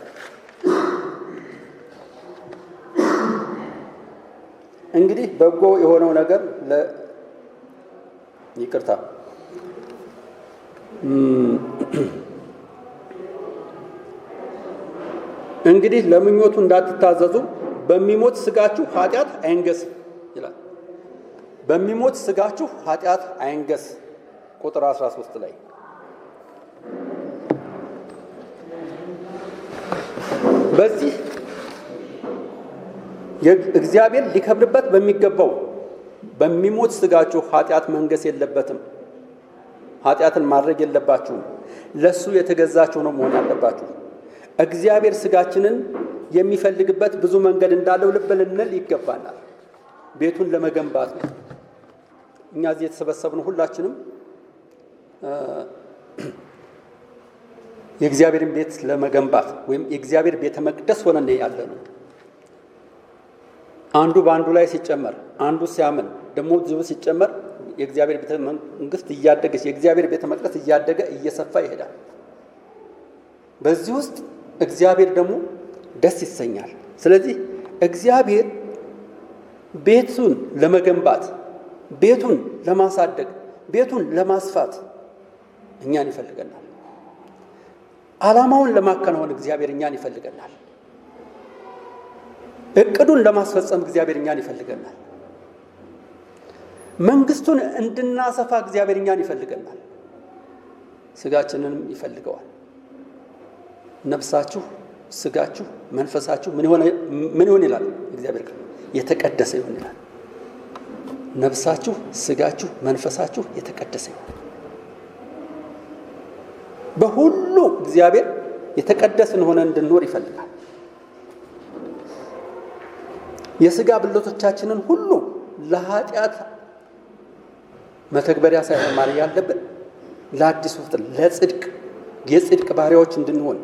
እንግዲህ በጎ የሆነው ነገር እንግዲህ ለምኞቱ እንዳትታዘዙ በሚሞት ስጋችሁ ኃጢአት አይንገስም ይላል። በሚሞት ስጋችሁ ኃጢአት አይንገስ። ቁጥር 13 ላይ በዚህ እግዚአብሔር ሊከብርበት በሚገባው በሚሞት ስጋችሁ ኃጢአት መንገስ የለበትም። ኃጢአትን ማድረግ የለባችሁም። ለሱ የተገዛችሁ ነው መሆን ያለባችሁ። እግዚአብሔር ስጋችንን የሚፈልግበት ብዙ መንገድ እንዳለው ልብ ልንል ይገባናል። ቤቱን ለመገንባት ነው። እኛ እዚህ የተሰበሰብነው ሁላችንም የእግዚአብሔርን ቤት ለመገንባት ወይም የእግዚአብሔር ቤተ መቅደስ ሆነን ያለነው። አንዱ በአንዱ ላይ ሲጨመር፣ አንዱ ሲያምን ደግሞ ብዙ ሲጨመር የእግዚአብሔር ቤተ መንግስት እያደገች የእግዚአብሔር ቤተ መቅደስ እያደገ እየሰፋ ይሄዳል። በዚህ ውስጥ እግዚአብሔር ደግሞ ደስ ይሰኛል። ስለዚህ እግዚአብሔር ቤቱን ለመገንባት፣ ቤቱን ለማሳደግ፣ ቤቱን ለማስፋት እኛን ይፈልገናል። ዓላማውን ለማከናወን እግዚአብሔር እኛን ይፈልገናል። እቅዱን ለማስፈጸም እግዚአብሔር እኛን ይፈልገናል። መንግስቱን እንድናሰፋ እግዚአብሔር እኛን ይፈልገናል። ስጋችንንም ይፈልገዋል። ነፍሳችሁ፣ ስጋችሁ፣ መንፈሳችሁ ምን ይሆን ይላል እግዚአብሔር ቃል? የተቀደሰ ይሆን ይላል። ነፍሳችሁ፣ ስጋችሁ፣ መንፈሳችሁ የተቀደሰ ይሆን። በሁሉ እግዚአብሔር የተቀደስን ሆነ እንድንኖር ይፈልጋል። የስጋ ብልቶቻችንን ሁሉ ለኃጢአት መተግበሪያ ሳይሆን ማለት ያለብን ለአዲሱ ፍጥረት ለጽድቅ የጽድቅ ባሪያዎች እንድንሆን፣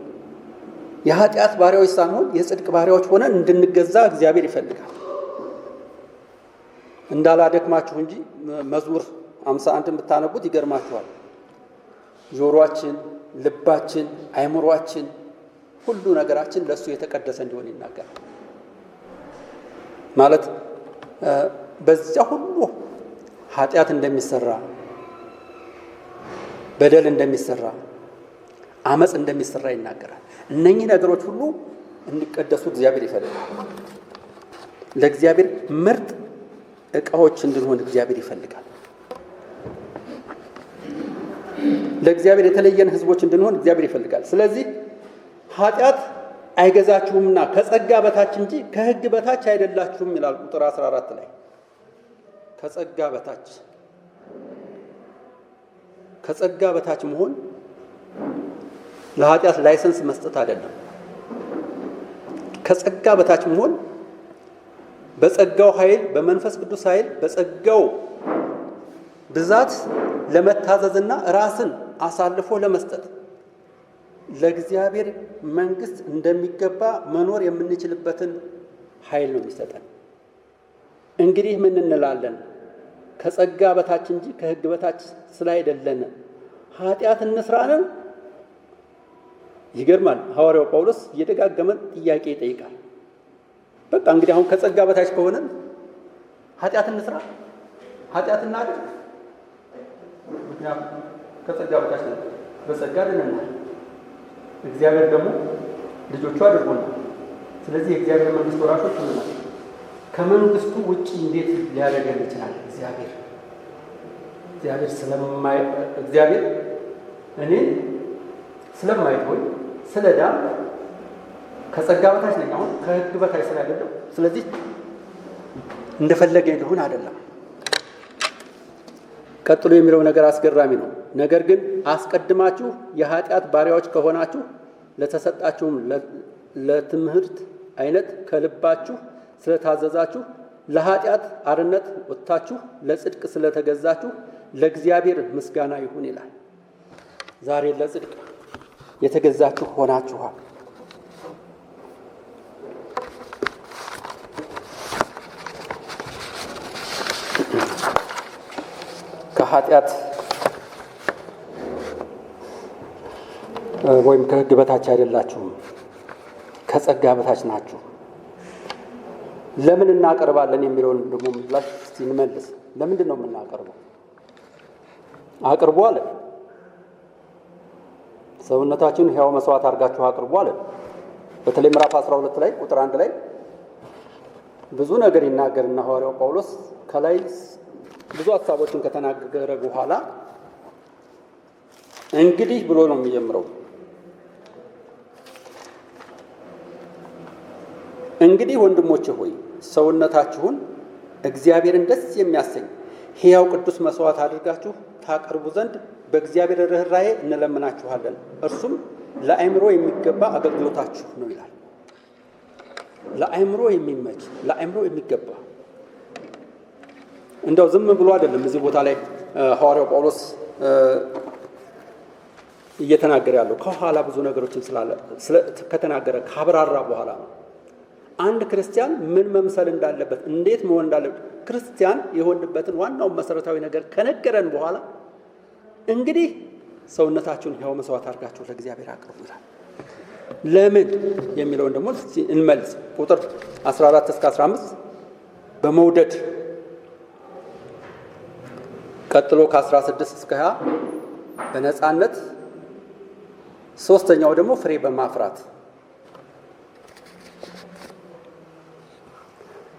የኃጢአት ባሪያዎች ሳንሆን የጽድቅ ባሪያዎች ሆነን እንድንገዛ እግዚአብሔር ይፈልጋል። እንዳላደክማችሁ እንጂ መዝሙር 51 ብታነቡት ይገርማችኋል። ጆሮአችን፣ ልባችን፣ አይምሮአችን፣ ሁሉ ነገራችን ለሱ የተቀደሰ እንዲሆን ይናገራል። ማለት በዚያ ሁሉ ኃጢአት እንደሚሰራ፣ በደል እንደሚሰራ፣ አመጽ እንደሚሰራ ይናገራል። እነኚህ ነገሮች ሁሉ እንዲቀደሱ እግዚአብሔር ይፈልጋል። ለእግዚአብሔር ምርጥ ዕቃዎች እንድንሆን እግዚአብሔር ይፈልጋል። ለእግዚአብሔር የተለየን ሕዝቦች እንድንሆን እግዚአብሔር ይፈልጋል። ስለዚህ ኃጢአት አይገዛችሁምና ከጸጋ በታች እንጂ ከሕግ በታች አይደላችሁም ይላል ቁጥር 14 ላይ። ከጸጋ በታች ከጸጋ በታች መሆን ለኃጢአት ላይሰንስ መስጠት አይደለም። ከጸጋ በታች መሆን በጸጋው ኃይል፣ በመንፈስ ቅዱስ ኃይል፣ በጸጋው ብዛት ለመታዘዝና ራስን አሳልፎ ለመስጠት ለእግዚአብሔር መንግስት እንደሚገባ መኖር የምንችልበትን ኃይል ነው የሚሰጠን። እንግዲህ ምን እንላለን? ከጸጋ በታች እንጂ ከሕግ በታች ስላይደለን ኃጢአት እንስራንን? ይገርማል። ሐዋርያው ጳውሎስ እየደጋገመን ጥያቄ ይጠይቃል። በቃ እንግዲህ አሁን ከጸጋ በታች ከሆነን ኃጢአት እንስራ፣ ኃጢአት እናድርግ? ምክንያቱም ከጸጋ በታች ነው። በጸጋ ድነናል። እግዚአብሔር ደግሞ ልጆቹ አድርጎናል። ስለዚህ የእግዚአብሔር መንግስት ወራሾች ሆነናል። ከመንግስቱ ውጪ እንዴት ሊያደርገን ይችላል? እግዚአብሔር እኔ ስለማይሆን ስለዳን ከጸጋ በታች ነኝ። አሁን ከሕግ በታች ስላይደለም። ስለዚህ እንደፈለገ ይሁን አይደለም። ቀጥሎ የሚለው ነገር አስገራሚ ነው። ነገር ግን አስቀድማችሁ የኃጢአት ባሪያዎች ከሆናችሁ ለተሰጣችሁም ለትምህርት አይነት ከልባችሁ ስለታዘዛችሁ ለኃጢአት አርነት ወጥታችሁ ለጽድቅ ስለተገዛችሁ ለእግዚአብሔር ምስጋና ይሁን ይላል። ዛሬ ለጽድቅ የተገዛችሁ ሆናችኋል። ከኃጢአት ወይም ከሕግ በታች አይደላችሁም፣ ከጸጋ በታች ናችሁ። ለምን እናቀርባለን የሚለውን ደግሞ ምላሽ እስቲ እንመልስ። ለምንድን ነው የምናቀርበው? አቅርቡ አለ። ሰውነታችሁን ሕያው መስዋዕት አድርጋችሁ አቅርቡ አለ። በተለይ ምዕራፍ 12 ላይ ቁጥር 1 ላይ ብዙ ነገር ይናገርና ሐዋርያው ጳውሎስ ከላይ ብዙ ሀሳቦችን ከተናገረ በኋላ እንግዲህ ብሎ ነው የሚጀምረው። እንግዲህ ወንድሞቼ ሆይ ሰውነታችሁን እግዚአብሔርን ደስ የሚያሰኝ ሕያው ቅዱስ መስዋዕት አድርጋችሁ ታቀርቡ ዘንድ በእግዚአብሔር ርኅራኄ እንለምናችኋለን። እርሱም ለአእምሮ የሚገባ አገልግሎታችሁ ነው ይላል። ለአእምሮ የሚመች ለአእምሮ የሚገባ እንደው ዝም ብሎ አይደለም። እዚህ ቦታ ላይ ሐዋርያው ጳውሎስ እየተናገረ ያለው ከኋላ ብዙ ነገሮችን ከተናገረ ካብራራ በኋላ ነው። አንድ ክርስቲያን ምን መምሰል እንዳለበት እንዴት መሆን እንዳለበት ክርስቲያን የሆንበትን ዋናውን መሰረታዊ ነገር ከነገረን በኋላ እንግዲህ ሰውነታችሁን ሕያው መስዋዕት አድርጋችሁ ለእግዚአብሔር አቅርቡ ይላል። ለምን የሚለውን ደግሞ እንመልስ። ቁጥር 14 እስከ 15 በመውደድ ቀጥሎ ከ16 እስከ 20 በነፃነት፣ ሶስተኛው ደግሞ ፍሬ በማፍራት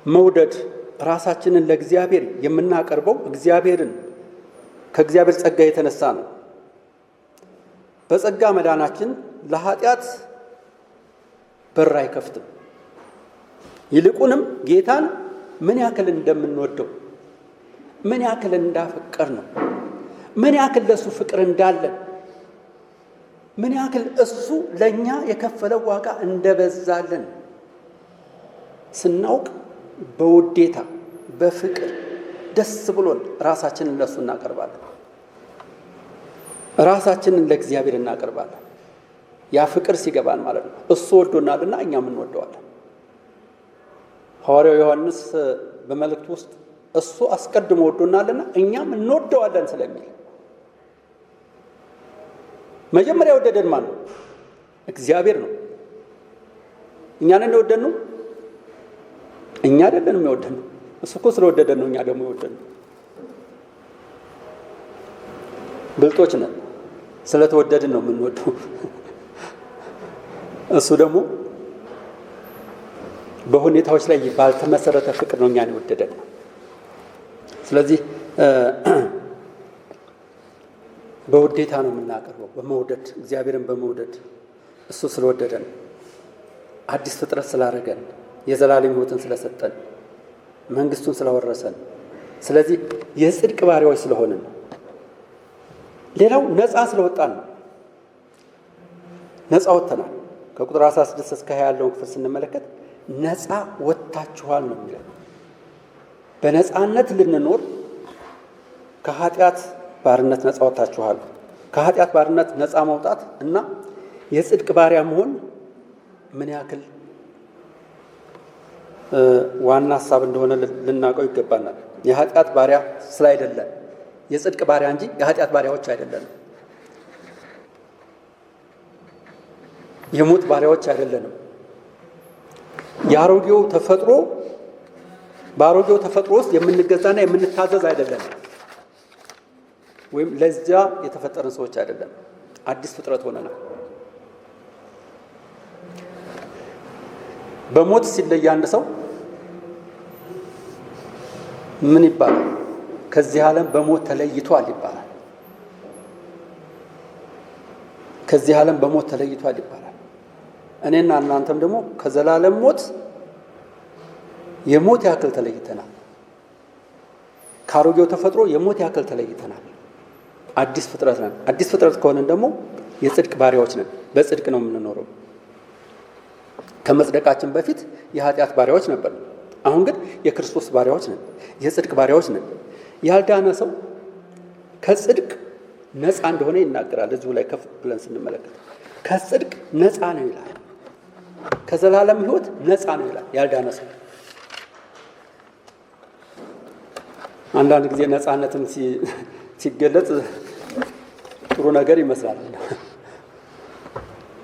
መውደድ ራሳችንን ለእግዚአብሔር የምናቀርበው ከእግዚአብሔር ጸጋ የተነሳ ነው። በጸጋ መዳናችን ለኃጢአት በር አይከፍትም። ይልቁንም ጌታን ምን ያክል እንደምንወደው፣ ምን ያክል እንዳፈቀር ነው፣ ምን ያክል ለእሱ ፍቅር እንዳለን፣ ምን ያክል እሱ ለእኛ የከፈለው ዋጋ እንደበዛለን ስናውቅ በውዴታ በፍቅር ደስ ብሎን ራሳችንን ለእሱ እናቀርባለን። ራሳችንን ለእግዚአብሔር እናቀርባለን። ያ ፍቅር ሲገባን ማለት ነው። እሱ ወዶናልና እኛም እንወደዋለን። ሐዋርያው ዮሐንስ በመልእክቱ ውስጥ እሱ አስቀድሞ ወዶናልና እኛም እንወደዋለን ስለሚል መጀመሪያ ወደደን ማን ነው? እግዚአብሔር ነው። እኛን የወደን ነው? እኛ አይደለንም የወደን ነው። እሱ እኮ ስለወደደን ነው እኛ ደግሞ የወደን ነው። ብልጦች ነን። ስለተወደድን ነው የምንወደው። እሱ ደግሞ በሁኔታዎች ላይ ባልተመሰረተ ፍቅር ነው እኛን የወደደን። ስለዚህ በውዴታ ነው የምናቀርበው፣ በመውደድ እግዚአብሔርን በመውደድ እሱ ስለወደደን፣ አዲስ ፍጥረት ስላደረገን፣ የዘላለም ሕይወትን ስለሰጠን፣ መንግስቱን ስለወረሰን፣ ስለዚህ የጽድቅ ባሪያዎች ስለሆንን ነው። ሌላው ነፃ ስለወጣን ነው። ነፃ ወጥተናል። ከቁጥር 16 እስከ 20 ያለውን ክፍል ስንመለከት ነፃ ወጥታችኋል ነው የሚለው። በነፃነት ልንኖር ከኃጢአት ባርነት ነፃ ወጥታችኋል። ከኃጢአት ባርነት ነፃ መውጣት እና የጽድቅ ባሪያ መሆን ምን ያክል ዋና ሀሳብ እንደሆነ ልናውቀው ይገባናል። የኃጢአት ባሪያ ስላይደለን የጽድቅ ባሪያ እንጂ የኃጢአት ባሪያዎች አይደለንም። የሞት ባሪያዎች አይደለንም። በአሮጌው ተፈጥሮ ውስጥ የምንገዛና የምንታዘዝ አይደለንም። ወይም ለዚያ የተፈጠርን ሰዎች አይደለም። አዲስ ፍጥረት ሆነናል። በሞት ሲለይ አንድ ሰው ምን ይባላል? ከዚህ ዓለም በሞት ተለይቷል ይባላል። ከዚህ ዓለም በሞት ተለይቷል ይባላል። እኔና እናንተም ደግሞ ከዘላለም ሞት የሞት ያክል ተለይተናል። ከአሮጌው ተፈጥሮ የሞት ያክል ተለይተናል። አዲስ ፍጥረት ነን። አዲስ ፍጥረት ከሆነን ደግሞ የጽድቅ ባሪያዎች ነን። በጽድቅ ነው የምንኖረው። ከመጽደቃችን በፊት የኃጢአት ባሪያዎች ነበር። አሁን ግን የክርስቶስ ባሪያዎች ነን፣ የጽድቅ ባሪያዎች ነን። ያልዳነ ሰው ከጽድቅ ነፃ እንደሆነ ይናገራል። እዚሁ ላይ ከፍ ብለን ስንመለከት ከጽድቅ ነፃ ነው ይላል። ከዘላለም ሕይወት ነፃ ነው ይላል ያልዳነ ሰው። አንዳንድ ጊዜ ነፃነትም ሲገለጽ ጥሩ ነገር ይመስላል።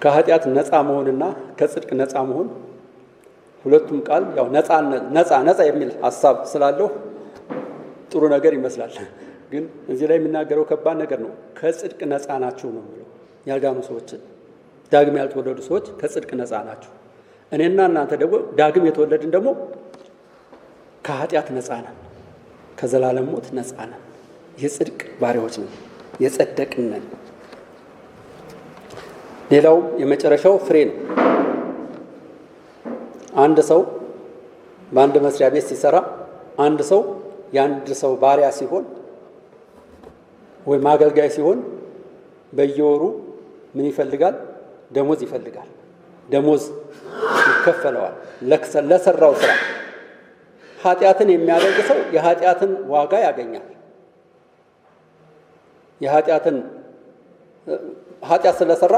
ከኃጢአት ነፃ መሆንና ከጽድቅ ነፃ መሆን ሁለቱም ቃል ያው ነፃ የሚል ሀሳብ ስላለው ጥሩ ነገር ይመስላል። ግን እዚህ ላይ የሚናገረው ከባድ ነገር ነው። ከጽድቅ ነፃ ናችሁ ነው የሚለው። ያልዳኑ ሰዎችን ዳግም ያልተወለዱ ሰዎች ከጽድቅ ነፃ ናችሁ። እኔና እናንተ ደግሞ ዳግም የተወለድን ደግሞ ከኃጢአት ነፃ ነን። ከዘላለም ሞት ነፃ ነን። የጽድቅ ባሪያዎች ነን። የጸደቅን ነን። ሌላው የመጨረሻው ፍሬ ነው። አንድ ሰው በአንድ መስሪያ ቤት ሲሰራ አንድ ሰው የአንድ ሰው ባሪያ ሲሆን ወይም አገልጋይ ሲሆን በየወሩ ምን ይፈልጋል? ደሞዝ ይፈልጋል። ደሞዝ ይከፈለዋል ለሰራው ስራ። ኃጢአትን የሚያደርግ ሰው የኃጢአትን ዋጋ ያገኛል። ኃጢአት ስለሰራ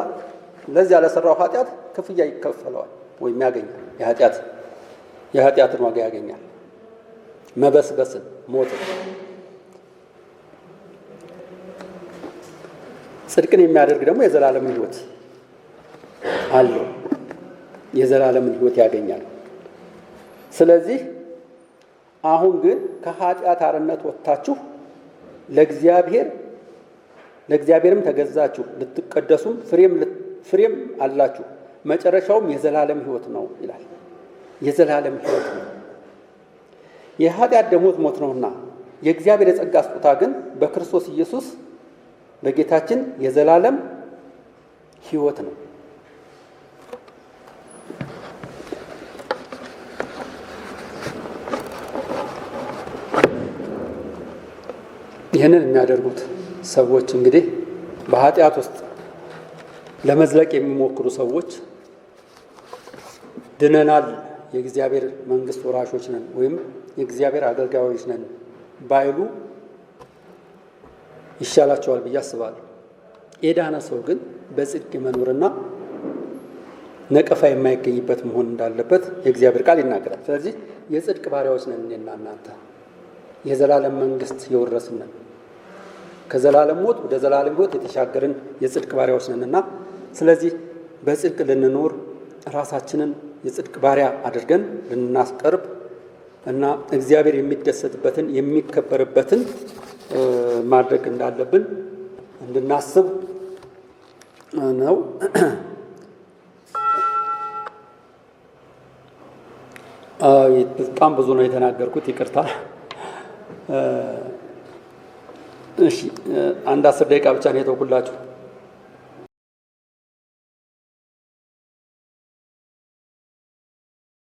ለዚያ ለሰራው ኃጢአት ክፍያ ይከፈለዋል ወይም ያገኛል። የኃጢአትን ዋጋ ያገኛል። መበስበስን፣ ሞትን። ጽድቅን የሚያደርግ ደግሞ የዘላለምን ሕይወት አለው። የዘላለምን ሕይወት ያገኛል። ስለዚህ አሁን ግን ከኃጢአት አርነት ወጥታችሁ ለእግዚአብሔርም ተገዛችሁ ልትቀደሱም ፍሬም አላችሁ፣ መጨረሻውም የዘላለም ሕይወት ነው ይላል። የዘላለም ሕይወት ነው። የኃጢአት ደሞዝ ሞት ነውና የእግዚአብሔር የጸጋ ስጦታ ግን በክርስቶስ ኢየሱስ በጌታችን የዘላለም ሕይወት ነው። ይህንን የሚያደርጉት ሰዎች እንግዲህ በኃጢአት ውስጥ ለመዝለቅ የሚሞክሩ ሰዎች ድነናል፣ የእግዚአብሔር መንግሥት ወራሾች ነን ወይም የእግዚአብሔር አገልጋዮች ነን ባይሉ ይሻላቸዋል ብዬ አስባለሁ። የዳነ ሰው ግን በጽድቅ መኖርና ነቀፋ የማይገኝበት መሆን እንዳለበት የእግዚአብሔር ቃል ይናገራል። ስለዚህ የጽድቅ ባሪያዎች ነን እኔና እናንተ፣ የዘላለም መንግሥት የወረስን ነን፣ ከዘላለም ሞት ወደ ዘላለም ሕይወት የተሻገርን የጽድቅ ባሪያዎች ነንና ስለዚህ በጽድቅ ልንኖር ራሳችንን የጽድቅ ባሪያ አድርገን ልናስቀርብ እና እግዚአብሔር የሚደሰትበትን የሚከበርበትን ማድረግ እንዳለብን እንድናስብ ነው። በጣም ብዙ ነው የተናገርኩት፣ ይቅርታ። እሺ፣ አንድ 10 ደቂቃ ብቻ ነው የተውኩላችሁ።